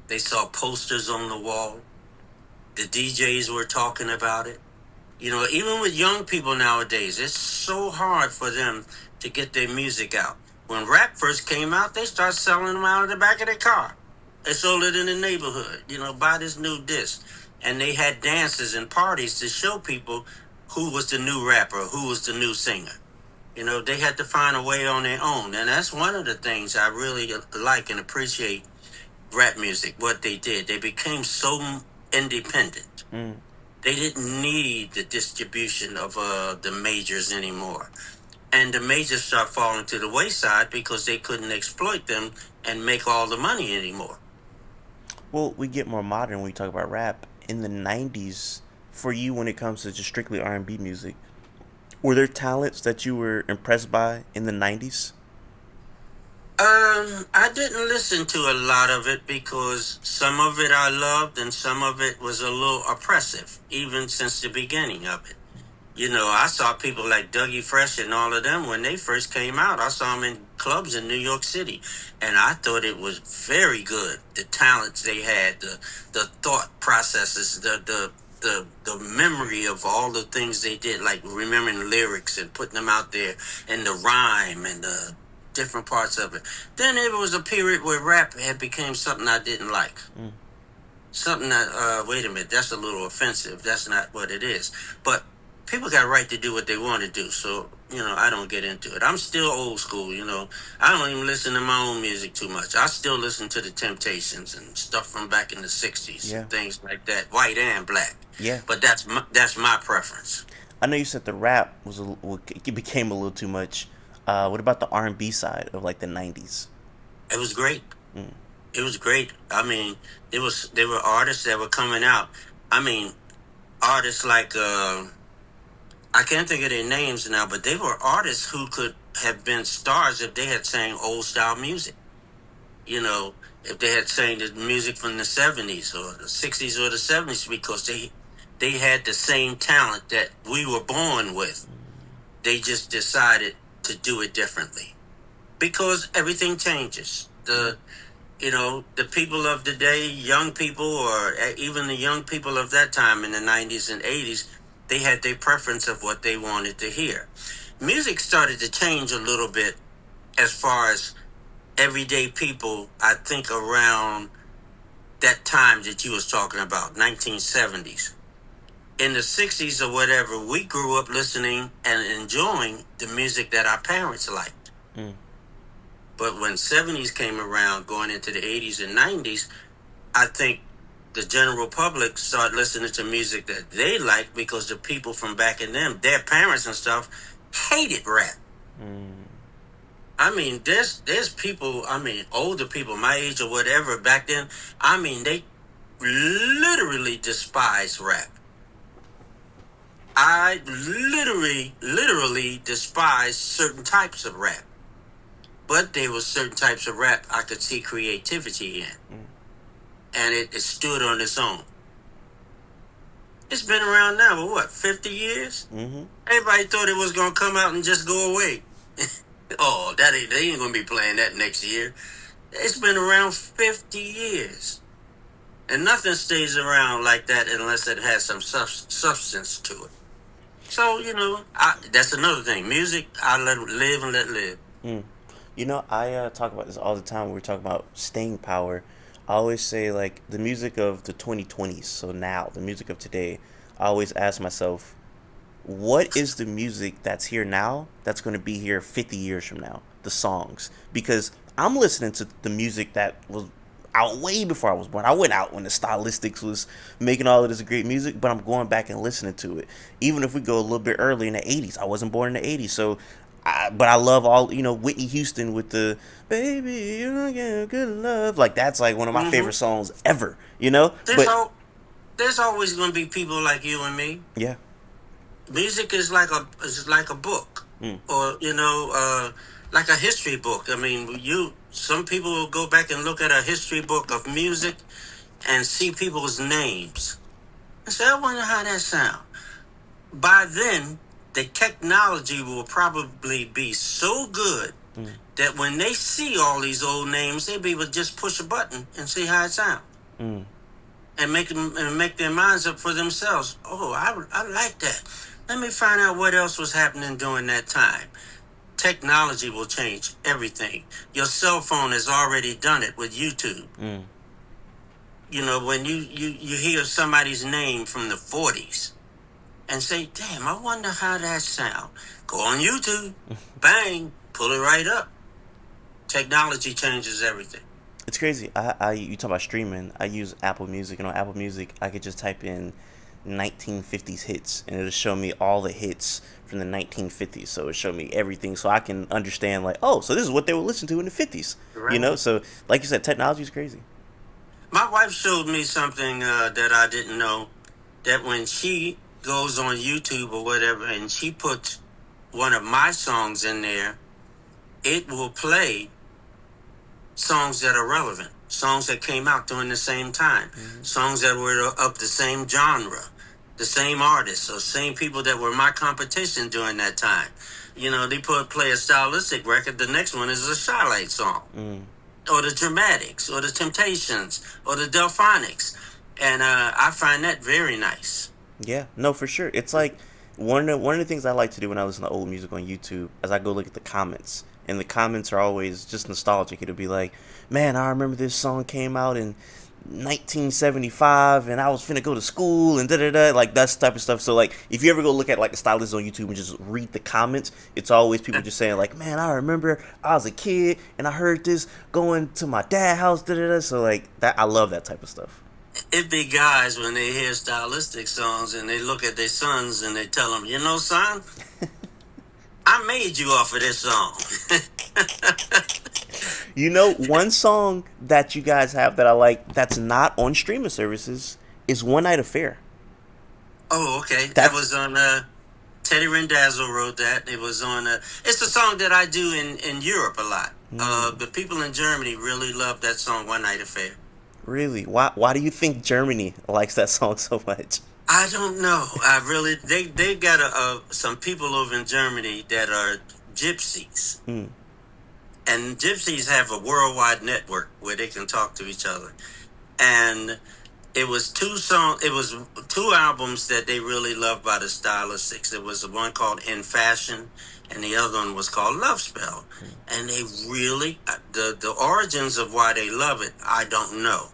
They saw posters on the wall. The DJs were talking about it. Even with young people nowadays, it's so hard for them to get their music out. When rap first came out, they started selling them out of the back of their car. They sold it in the neighborhood, buy this new disc. And they had dances and parties to show people who was the new rapper, who was the new singer. They had to find a way on their own. And that's one of the things I really like and appreciate rap music, what they did. They became so independent. Mm. They didn't need the distribution of the majors anymore. And the majors start falling to the wayside because they couldn't exploit them and make all the money anymore. Well, we get more modern when we talk about rap. In the '90s, for you, when it comes to just strictly R&B music, were there talents that you were impressed by in the '90s? I didn't listen to a lot of it because some of it I loved and some of it was a little oppressive, even since the beginning of it. I saw people like Dougie Fresh and all of them when they first came out. I saw them in clubs in New York City, and I thought it was very good. The talents they had, the thought processes, the memory of all the things they did, like remembering lyrics and putting them out there, and the rhyme and the different parts of it. Then there was a period where rap had become something I didn't like. Mm. Something that, wait a minute, that's a little offensive. That's not what it is. But people got a right to do what they want to do. So, I don't get into it. I'm still old school, I don't even listen to my own music too much. I still listen to the Temptations and stuff from back in the 60s Yeah, and things like that, white and black. yeah. But that's my preference. I know you said the rap it became a little too much. What about the R&B side of like the '90s? It was great. Mm, It was great. I mean, there were artists that were coming out. I mean, artists like I can't think of their names now, but they were artists who could have been stars if they had sang old style music. If they had sang the music from the 70s or the 60s or the 70s, because they had the same talent that we were born with. They just decided to do it differently because everything changes. The people of the day, young people, or even the young people of that time in the 90s and 80s, they had their preference of what they wanted to hear. Music started to change a little bit as far as everyday people, I think around that time that you was talking about, 1970s. In the 60s or whatever, we grew up listening and enjoying the music that our parents liked. mm. But when 70s came around, going into the 80s and 90s, I think the general public started listening to music that they liked because the people from back in them, their parents and stuff, hated rap. Mm. I mean, there's people, older people, my age or whatever, back then, they literally despise rap. I literally despise certain types of rap. but there was certain types of rap I could see creativity in, Mm. and it stood on its own. It's been around now for what, 50 years? Mm-hmm. Everybody thought it was gonna come out and just go away. Oh, they ain't gonna be playing that next year. It's been around 50 years. And nothing stays around like that unless it has some substance to it. So, that's another thing. Music, I let it live and let it live. Mm. I talk about this all the time when we talk about staying power. I always say, like, the music of the 2020s, so now, the music of today, I always ask myself, what is the music that's here now that's going to be here 50 years from now? The songs. Because I'm listening to the music that was out way before I was born. I went out when the Stylistics was making all of this great music, but I'm going back and listening to it. Even if we go a little bit early in the 80s, I wasn't born in the 80s, so but I love all Whitney Houston with the "Baby You Get Good Love." Like that's like one of my Hmm. favorite songs ever. You know, There's, but al- there's always going to be people like you and me. yeah. Music is like a book, Mm, or like a history book. I mean, some people will go back and look at a history book of music and see people's names and say, "I wonder how that sound." By then, the technology will probably be so good mm, that when they see all these old names, they'll be able to just push a button and see how it sounds mm. and make their minds up for themselves. Oh, I like that. Let me find out what else was happening during that time. Technology will change everything. Your cell phone has already done it with YouTube. Mm. When you hear somebody's name from the 40s and say, "Damn, I wonder how that sound." Go on YouTube, bang, pull it right up. Technology changes everything. It's crazy. You talk about streaming. I use Apple Music, and on Apple Music, I could just type in 1950s hits, and it'll show me all the hits from the 1950s. So it'll show me everything, so I can understand like, oh, so this is what they would listen to in the 50s. Right. So like you said, technology is crazy. My wife showed me something that I didn't know. That when she goes on YouTube or whatever, and she puts one of my songs in there, it will play songs that are relevant, songs that came out during the same time, Mm-hmm. songs that were of the same genre, the same artists, or same people that were my competition during that time. They play a stylistic record. The next one is a Shy song, Mm. or the Dramatics, or the Temptations, or the Delphonics, and I find that very nice. Yeah, no, for sure. It's like one of the things I like to do when I listen to old music on YouTube is I go look at the comments, and the comments are always just nostalgic. It'll be like, "Man, I remember this song came out in 1975, and I was finna go to school, and da da da." Like that type of stuff. So like, if you ever go look at like the stylists on YouTube and just read the comments, it's always people just saying like, "Man, I remember I was a kid and I heard this going to my dad's house, da da da." So like that, I love that type of stuff. It be guys when they hear stylistic songs and they look at their sons and they tell them, "Son, I made you off of this song." One song that you guys have that I like that's not on streaming services is "One Night Affair." Oh, okay. That That's was on Teddy Randazzo wrote that. It was on it's a song that I do in Europe a lot. mm, The people in Germany really love that song, "One Night Affair." really why do you think Germany likes that song so much? I don't know. I really they got some people over in Germany that are gypsies. Mm, And gypsies have a worldwide network where they can talk to each other. And it was two albums that they really loved by the Stylistics. It was the one called "In Fashion" and the other one was called "Love Spell." mm, And they really the origins of why they love it, I don't know.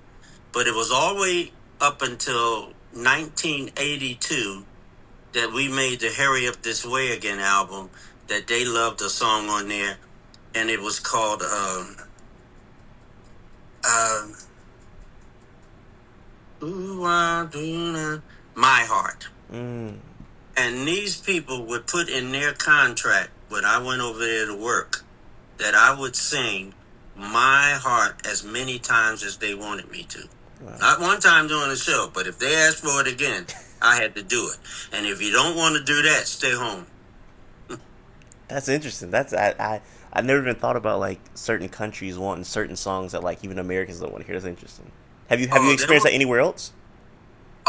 But it was all the way up until 1982 that we made the "Hurry Up This Way Again" album, that they loved a song on there, and it was called um Ooh, My Heart. mm. And these people would put in their contract when I went over there to work that I would sing "My Heart" as many times as they wanted me to. Wow. Not one time during the show, but if they asked for it again, I had to do it. And if you don't want to do that, stay home. That's interesting. That's I never even thought about like certain countries wanting certain songs that like even Americans don't want to hear. That's interesting. Have you Oh, there experienced was, that anywhere else?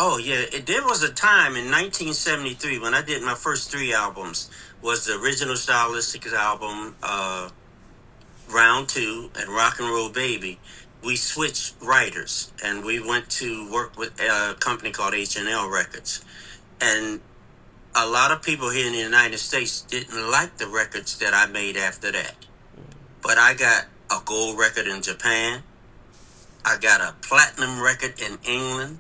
oh yeah, there was a time in 1973 when I did my first three albums. Was the original Stylistics album, Round Two, and Rock and Roll Baby. We switched writers, and we went to work with a company called H&L Records. And a lot of people here in the United States didn't like the records that I made after that. But I got a gold record in Japan. I got a platinum record in England.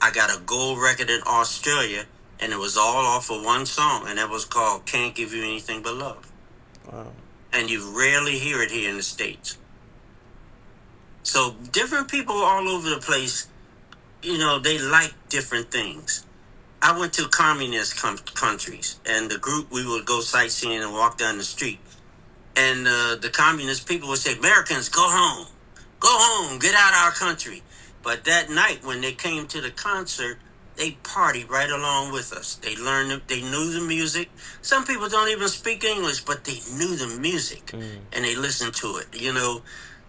I got a gold record in Australia. And it was all off of one song. And that was called Can't Give You Anything But Love. Wow. And you rarely hear it here in the States. So different people all over the place, they like different things. I went to communist countries. And the group, we would go sightseeing and walk down the street. And the communist people would say, Americans, go home, get out of our country. But that night when they came to the concert, they partied right along with us. They knew the music. Some people don't even speak English, but they knew the music and they listened to it.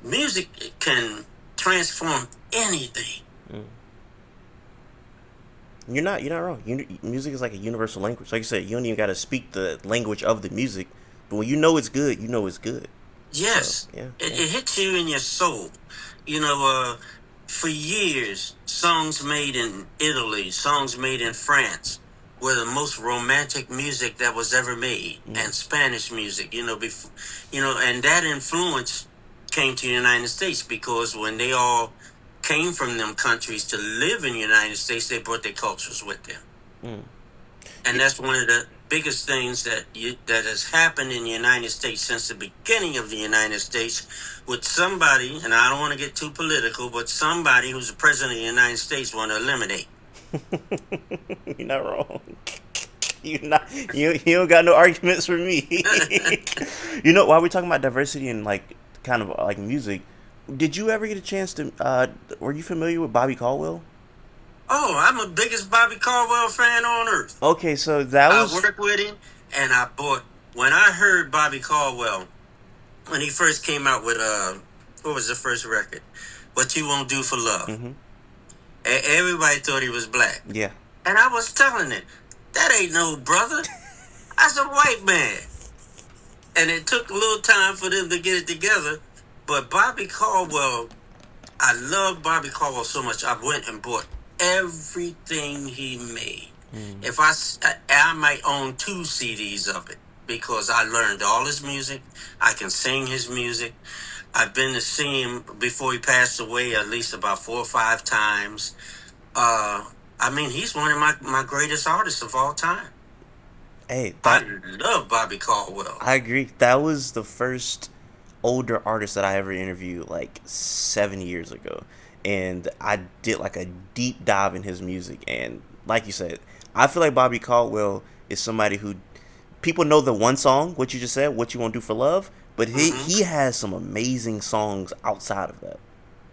Music can transform anything. Mm. You're not wrong. Music is like a universal language. Like you said, you don't even got to speak the language of the music, but when you know it's good, you know it's good. So Yes, yeah, yeah. it hits you in your soul. You know, for years, songs made in Italy, songs made in France were the most romantic music that was ever made, Mm. and Spanish music. And that influence came to the United States because when they all came from them countries to live in the United States, they brought their cultures with them. Mm. And that's one of the biggest things that has happened in the United States since the beginning of the United States with somebody, and I don't want to get too political, but somebody who's the president of the United States want to eliminate. You're not wrong. You don't got no arguments for me. While we're talking about diversity and like kind of like music, did you ever get a chance to were you familiar with Bobby Caldwell? Oh, I'm the biggest Bobby Caldwell fan on earth. Okay, so that I was worked with him, and when I heard Bobby Caldwell, when he first came out with, what was the first record? What You Won't Do for Love. hmm Everybody thought he was black. yeah. And I was telling it, that ain't no brother. That's a white man. And it took a little time for them to get it together. But Bobby Caldwell, I love Bobby Caldwell so much. I went and bought everything he made. Mm. If I might own 2 CDs of it because I learned all his music. I can sing his music. I've been to see him before he passed away at least about 4 or 5 times. He's one of my greatest artists of all time. Hey, I love Bobby Caldwell. I agree. That was the first older artist that I ever interviewed like 7 years ago, and I did like a deep dive in his music. And like you said, I feel like Bobby Caldwell is somebody who people know the one song, what you just said, "What You Won't Do for Love," but Hmm. he has some amazing songs outside of that.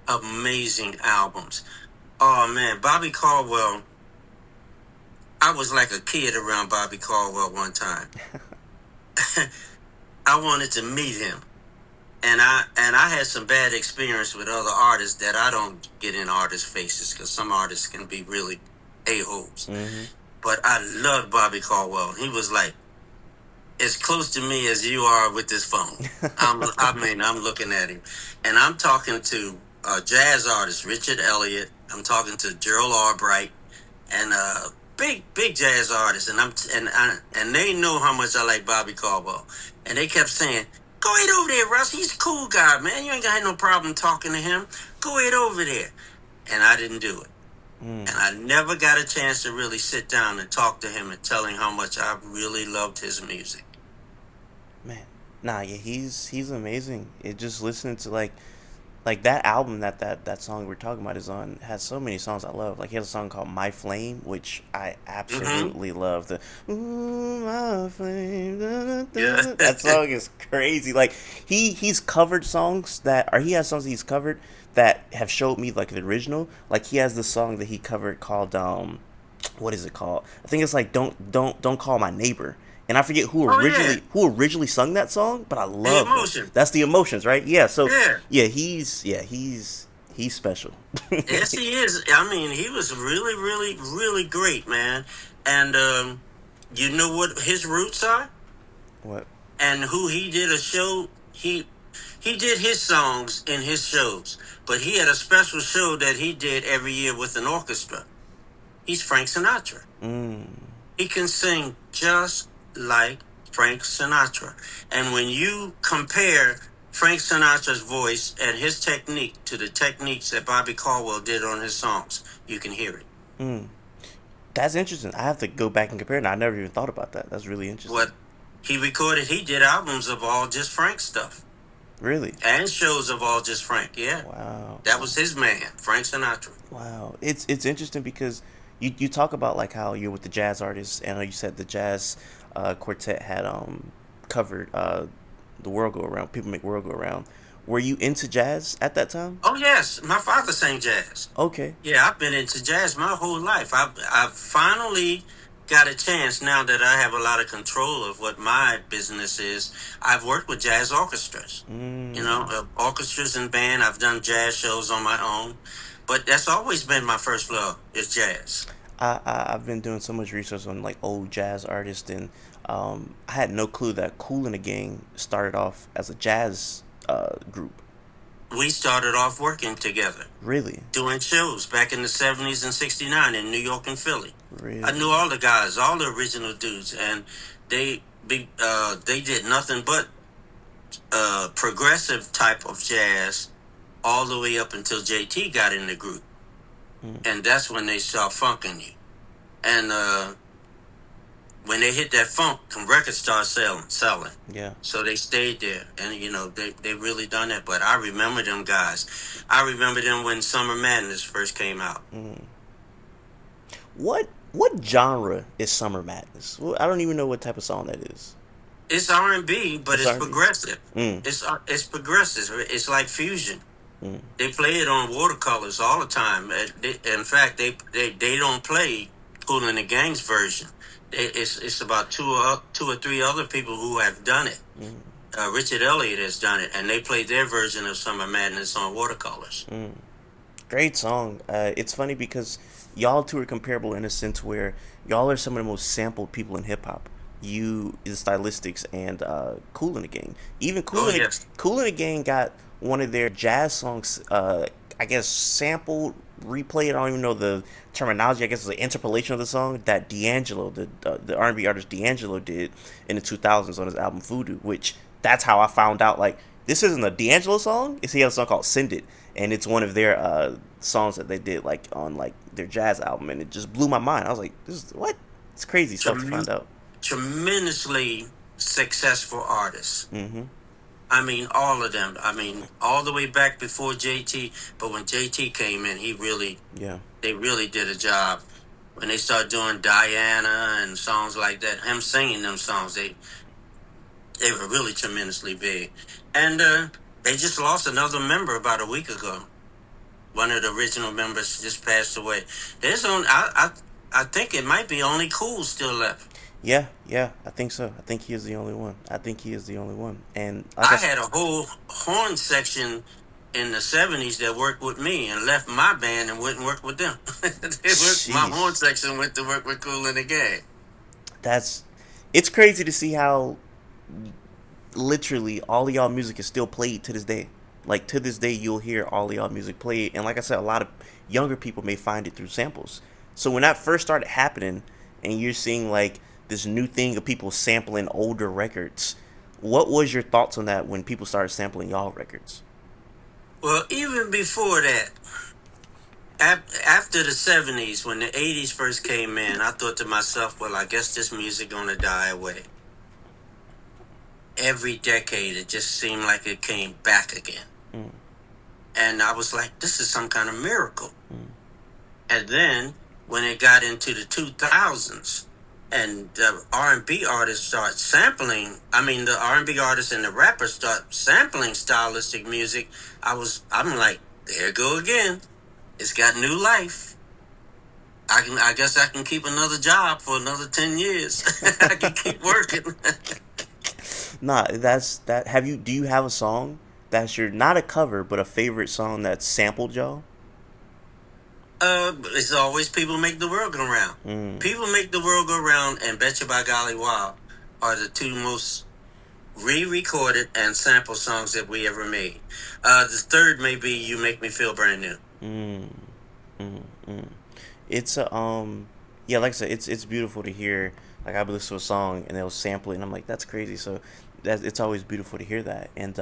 Amazing albums. Oh man, Bobby Caldwell. I was like a kid around Bobby Caldwell one time. I wanted to meet him. And I had some bad experience with other artists that I don't get in artists' faces because some artists can be really a-holes. hmm But I loved Bobby Caldwell. He was like as close to me as you are with this phone. I'm looking at him, and I'm talking to jazz artist Richard Elliott. I'm talking to Gerald Albright, and big jazz artists, and they know how much I like Bobby Caldwell, and they kept saying, "Go ahead over there, Russ. He's a cool guy, man. You ain't got no problem talking to him. Go ahead over there." And I didn't do it. Mm. And I never got a chance to really sit down and talk to him and tell him how much I really loved his music. Man, nah, yeah, he's amazing. It just listening to like that album that song we're talking about is on has so many songs I love. Like he has a song called "My Flame," which I Mm-hmm. absolutely love. The "Ooh, My Flame," Yeah. that song is crazy. Like he's covered songs or he has songs that he's covered that have showed me like the original. Like he has the song that he covered called what is it called? I think it's like don't call my neighbor. and I forget Oh yeah, who originally sung that song, but I the love him. emotion. That's the Emotions, right? Yeah. So Yeah. he's special. Yes, he is. I mean, he was really, really, really great, man. And you know what his roots are, What? and who he did a show. He did his songs in his shows, but he had a special show that he did every year with an orchestra. He's Frank Sinatra. Mm. He can sing just like Frank Sinatra. And when you compare Frank Sinatra's voice and his technique to the techniques that Bobby Caldwell did on his songs, you can hear it. Mm. That's interesting. I have to go back and compare it. I never even thought about that. That's really interesting. What he did albums of all just Frank stuff Really? and shows of all just Frank. Yeah, Wow. that was his man, Frank Sinatra. Wow. It's interesting because you talk about like how you're with the jazz artists, and you said the jazz quartet had covered the world go around. People make world go around. Were you into jazz at that time? Oh yes, my father sang jazz. Okay. Yeah, I've been into jazz my whole life. I've finally got a chance now that I have a lot of control of what my business is. I've worked with jazz orchestras, Mm. orchestras and band. I've done jazz shows on my own, but that's always been my first love is jazz. I've been doing so much research on like old jazz artists, and I had no clue that Kool and the Gang started off as a jazz group. We started off working together, Really, doing shows back in the 70s and 69 in New York and Philly. I really. knew all the guys, all the original dudes, and they did nothing but progressive type of jazz all the way up until JT got in the group, Mm. and that's when they start funking you. And when they hit that funk, the records start selling. Yeah. So they stayed there, and they really done that. But I remember them guys. I remember them when Summer Madness first came out. Mm. What genre is Summer Madness? Well, I don't even know what type of song that is. It's R&B, but It's it's R&B. progressive. Mm. It's progressive. It's like fusion. Mm. They play it on watercolors all the time. In fact, they don't play Kool and the Gang's version. It's about two or three other people who have done it. Mm. Richard Elliott has done it, and they played their version of Summer Madness on watercolors. Mm. Great song. It's funny because y'all two are comparable in a sense where y'all are some of the most sampled people in hip hop. You, the Stylistics, and Kool and the Gang. Even Oh yes, Kool and the Gang got one of their jazz songs, I guess, sampled, replayed. I don't even know the terminology. I guess it's an interpolation of the song that D'Angelo, the R&B artist D'Angelo, did in the 2000s on his album Voodoo. Which that's how I found out. Like, this isn't a D'Angelo song. He has a song called "Send It," and it's one of their songs that they did like on like their jazz album, and it just blew my mind. I was like, "This is what? It's crazy stuff to find Trem- out." tremendously successful artists. Mm-hmm. I mean, all of them. I mean, all the way back before JT. But when JT came in, Yeah. they really did a job. When they started doing Diana and songs like that, him singing them songs, they were really tremendously big. And they just lost another member about a week ago. One of the original members just passed away. There's on. I think it might be only Cool still left. Yeah, yeah, I think so. I think he is the only one. I think he is the only one. And like I I said, had a whole horn section in the 70s that worked with me and left my band and went and worked with them. My horn sheesh, section went to work with Cool and the Gang. that's it's crazy to see how literally all of y'all music is still played to this day. Like to this day, you'll hear all of y'all music played, and like I said, a lot of younger people may find it through samples. So when that first started happening, and you're seeing like this new thing of people sampling older records, what was your thoughts on that when people started sampling y'all records? Well, even before that, after the 70s, when the 80s first came in, I thought to myself, well, I guess this music gonna die away. Every decade, it just seemed like it came back again. Mm, And I was like, this is some kind of miracle. mm, And then when it got into the 2000s and the R&B artists start sampling, I mean the R&B artists and the rappers start sampling stylistic music, I'm like, there it go again. It's got new life. I guess I can keep another job for another 10 years. I can keep working. Nah, that's that. Have you? Do you have a song that's your not a cover, but a favorite song that's sampled, y'all? It's always people make the world go round. Mm. People make the world go round, and Betcha by Golly Wow are the two most re-recorded and sample songs that we ever made. The third may be "You Make Me Feel Brand New." Mm. Mm. Mm. It's a yeah, like I said, it's beautiful to hear. Like I would listen to a song and they'll sample it, and I'm like, that's crazy. So that it's always beautiful to hear that. And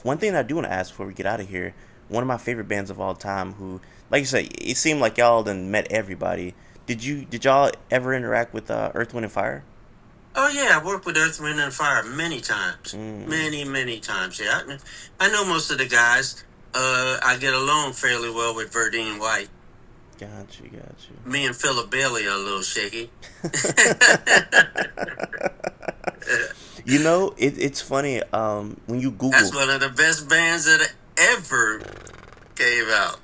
one thing I do want to ask before we get out of here, one of my favorite bands of all time, who, like you said, it seemed like y'all done met everybody. Did y'all ever interact with Earth, Wind, and Fire? Oh yeah, I worked with Earth, Wind, and Fire many times, Mm. many times. Yeah, I know most of the guys. I get along fairly well with Verdine White. Got you, got Me and Philip Bailey are a little shaky. you. It's funny. When you That's Google, one of the best bands that ever came out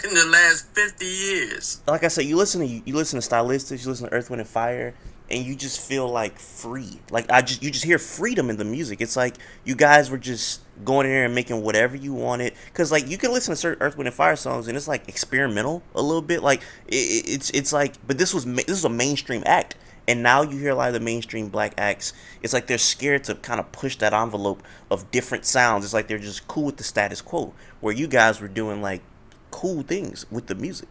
in the last 50 years. like I said, you listen to Stylistics, you listen to Earth, Wind, and Fire, and you just feel like free. Like you just hear freedom in the music. It's like you guys were just going in there and making whatever you wanted. Cause like you can listen to certain Earth, Wind, and Fire songs, and it's like experimental a little bit. Like it's like, but this was a mainstream act. And now you hear a lot of the mainstream black acts. It's like they're scared to kind of push that envelope of different sounds. It's like they're just cool with the status quo. Where you guys were doing like cool things with the music.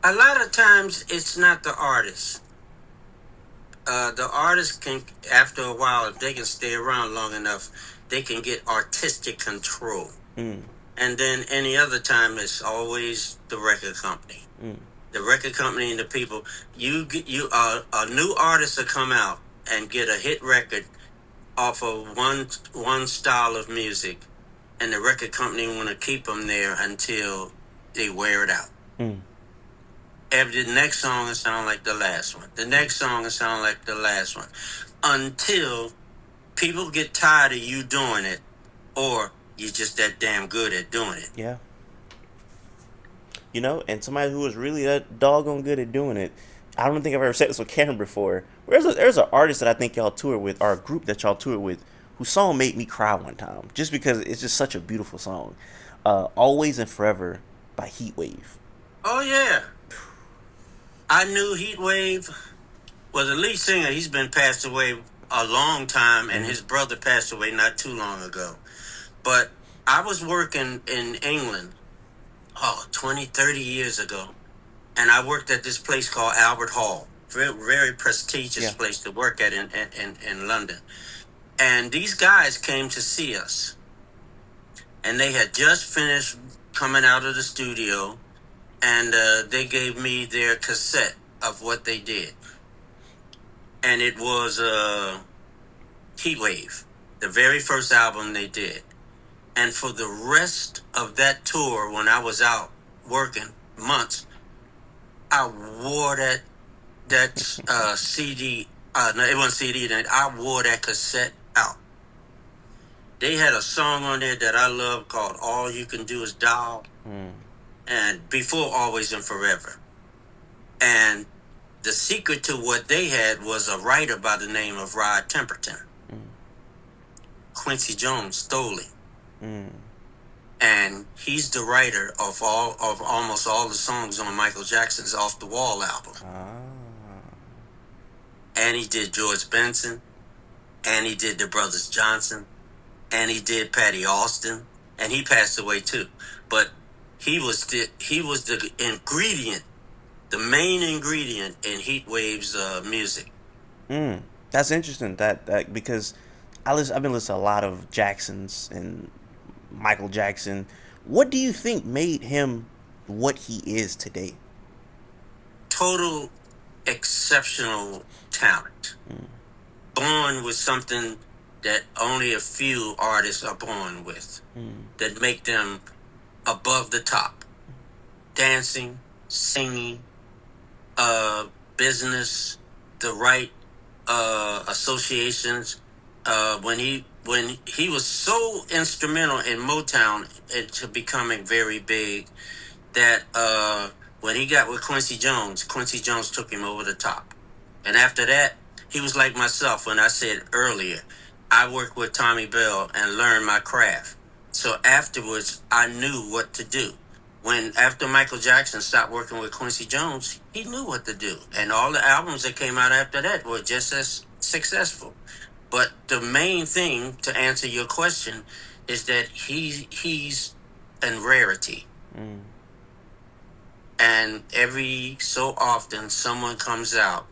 A lot of times it's not the artist. The artist can, after a while, if they can stay around long enough, they can get artistic control. Mm. And then any other time, it's always the record company. Mm. The record company and the people. A new artist will come out and get a hit record off of one style of music, and the record company want to keep them there until they wear it out. Mm. Every the next song will sound like the last one. The next song will sound like the last one, until people get tired of you doing it, or you're just that damn good at doing it. Yeah. And somebody who was really that doggone good at doing it. I don't think I've ever said this on camera before. There's an artist that I think y'all toured with, or a group that y'all toured with, whose song made me cry one time, just because it's just such a beautiful song. Always and Forever by Heatwave. Oh yeah, I knew Heatwave was the lead singer. He's been passed away a long time, and Mm-hmm. his brother passed away not too long ago. But I was working in England, 20, 30 years ago. And I worked at this place called Albert Hall. Very, very prestigious Yeah. place to work at in London. And these guys came to see us. And they had just finished coming out of the studio. And they gave me their cassette of what they did. And it was Heatwave, the very first album they did. And for the rest of that tour, when I was out working months, I wore that CD. No, it wasn't CD. Then I wore that cassette out. They had a song on there that I love called "All You Can Do Is Dial," Mm. and before "Always and Forever." And the secret to what they had was a writer by the name of Rod Temperton. Mm. Quincy Jones stole him. Mm. And he's the writer of almost all the songs on Michael Jackson's Off the Wall album. Ah. And he did George Benson, and he did the Brothers Johnson, and he did Patty Austin, and he passed away too. But he was the ingredient, the main ingredient in Heatwave's music. Mm. That's interesting. That because I've been listening to a lot of Jacksons and Michael Jackson. What do you think made him what he is today? Total exceptional talent. Mm. Born with something that only a few artists are born with, Mm. that make them above the top. Dancing, singing, business, the right associations. When he was so instrumental in Motown into becoming very big, that When he got with Quincy Jones took him over the top. And after that, he was like myself when I said earlier, I worked with Tommy Bell and learned my craft. So afterwards, I knew what to do. When after Michael Jackson stopped working with Quincy Jones, he knew what to do. And all the albums that came out after that were just as successful. But the main thing to answer your question is that he's a rarity. Mm. And every so often someone comes out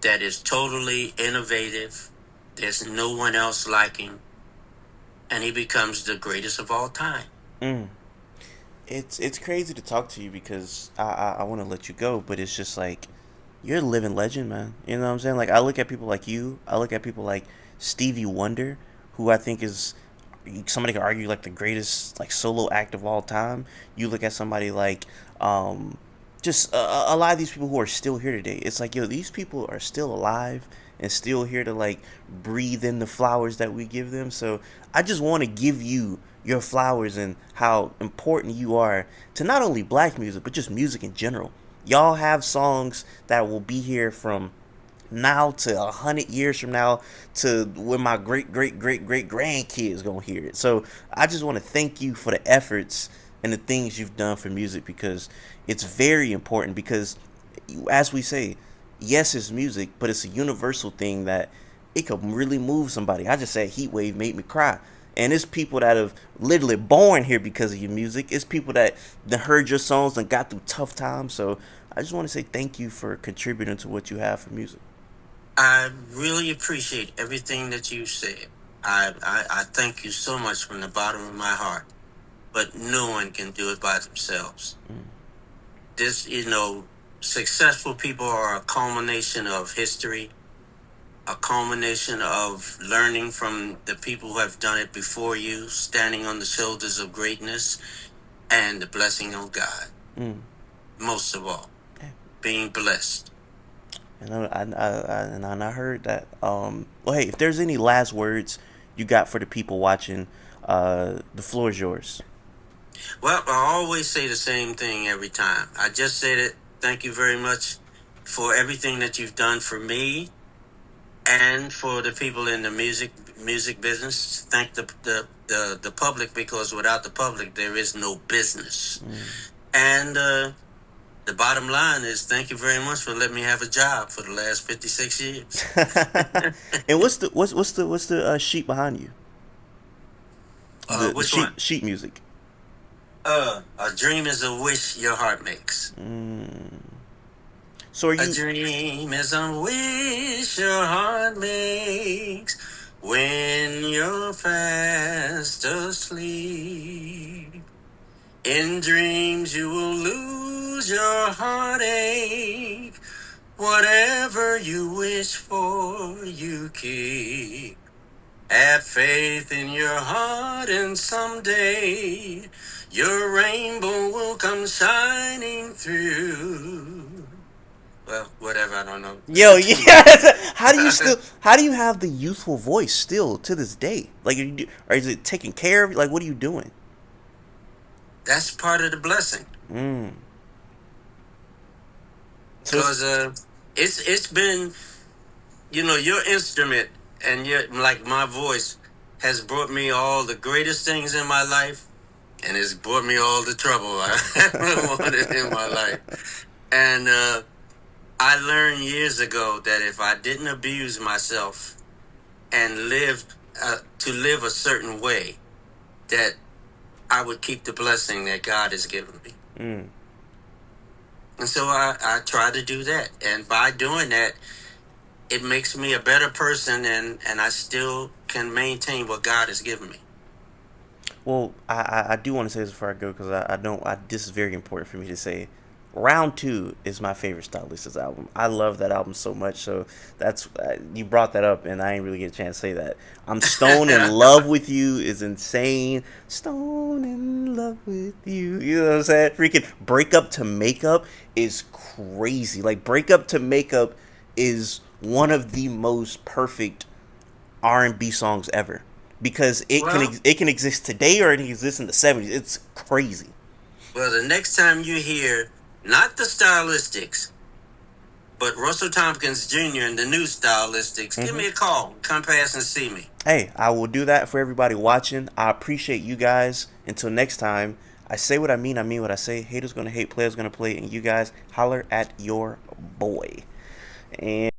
that is totally innovative. There's no one else like him. And he becomes the greatest of all time. Mm. It's crazy to talk to you because I want to let you go, but it's just like you're a living legend, man. You know what I'm saying? Like I look at people like you, I look at people like Stevie Wonder, who I think is somebody could argue like the greatest like solo act of all time. You look at somebody like just a lot of these people who are still here today. It's like yo, these people are still alive and still here to like breathe in the flowers that we give them. So I just want to give you your flowers and how important you are to not only black music but just music in general. Y'all have songs that will be here from now to 100 years from now to when my great grandkids gonna hear it. So I just want to thank you for the efforts and the things you've done for music because it's very important because as we say, yes it's music, but it's a universal thing that it could really move somebody. I just said Heatwave made me cry. And it's people that have literally born here because of your music. It's people that heard your songs and got through tough times. So I just want to say thank you for contributing to what you have for music. I really appreciate everything that you said. I thank you so much from the bottom of my heart. But no one can do it by themselves. Mm. This, successful people are a culmination of history, a culmination of learning from the people who have done it before you, standing on the shoulders of greatness, and the blessing of God. Mm. Most of all, Yeah. being blessed. And I heard that. Well, hey, if there's any last words you got for the people watching, the floor is yours. Well, I always say the same thing every time. I just said it. Thank you very much for everything that you've done for me and for the people in the music business. Thank the public, because without the public there is no business. Mm. And the bottom line is thank you very much for letting me have a job for the last 56 years. And what's the sheet behind you? The Which one? sheet music. A dream is a wish your heart makes. Mm. So are A you? dream is a wish your heart makes when you're fast asleep. In dreams you will lose your heartache. Whatever you wish for, you keep. Have faith in your heart, and someday your rainbow will come shining through. Well, whatever, I don't know. Yo, yeah. How do you have the youthful voice still to this day? Like, or is it taking care of? Like, what are you doing? That's part of the blessing. Mm. So Because it's been, your instrument and like my voice has brought me all the greatest things in my life, and it's brought me all the trouble I ever wanted in my life. And I learned years ago that if I didn't abuse myself and to live a certain way, that I would keep the blessing that God has given me. mm. And so I try to do that. And by doing that, it makes me a better person, and I still can maintain what God has given me. Well, I do want to say this before I go because I don't. This is very important for me to say. Round Two is my favorite Stylistics album. I love that album so much. So that's you brought that up, and I ain't really get a chance to say that. I'm Stone in Love with You is insane. Stone in Love with You. You know what I'm saying? Freaking Break Up to Makeup is crazy. Like Break Up to Makeup is one of the most perfect R&B songs ever because Well, it can exist today or it can exist in the 70s. It's crazy. well, the next time you hear Not the Stylistics, but Russell Thompkins Jr. and the new Stylistics. Give Mm-hmm. me a call. Come past and see me. Hey, I will do that for everybody watching. I appreciate you guys. Until next time, I say what I mean what I say. Haters gonna hate, players gonna play, and you guys holler at your boy. And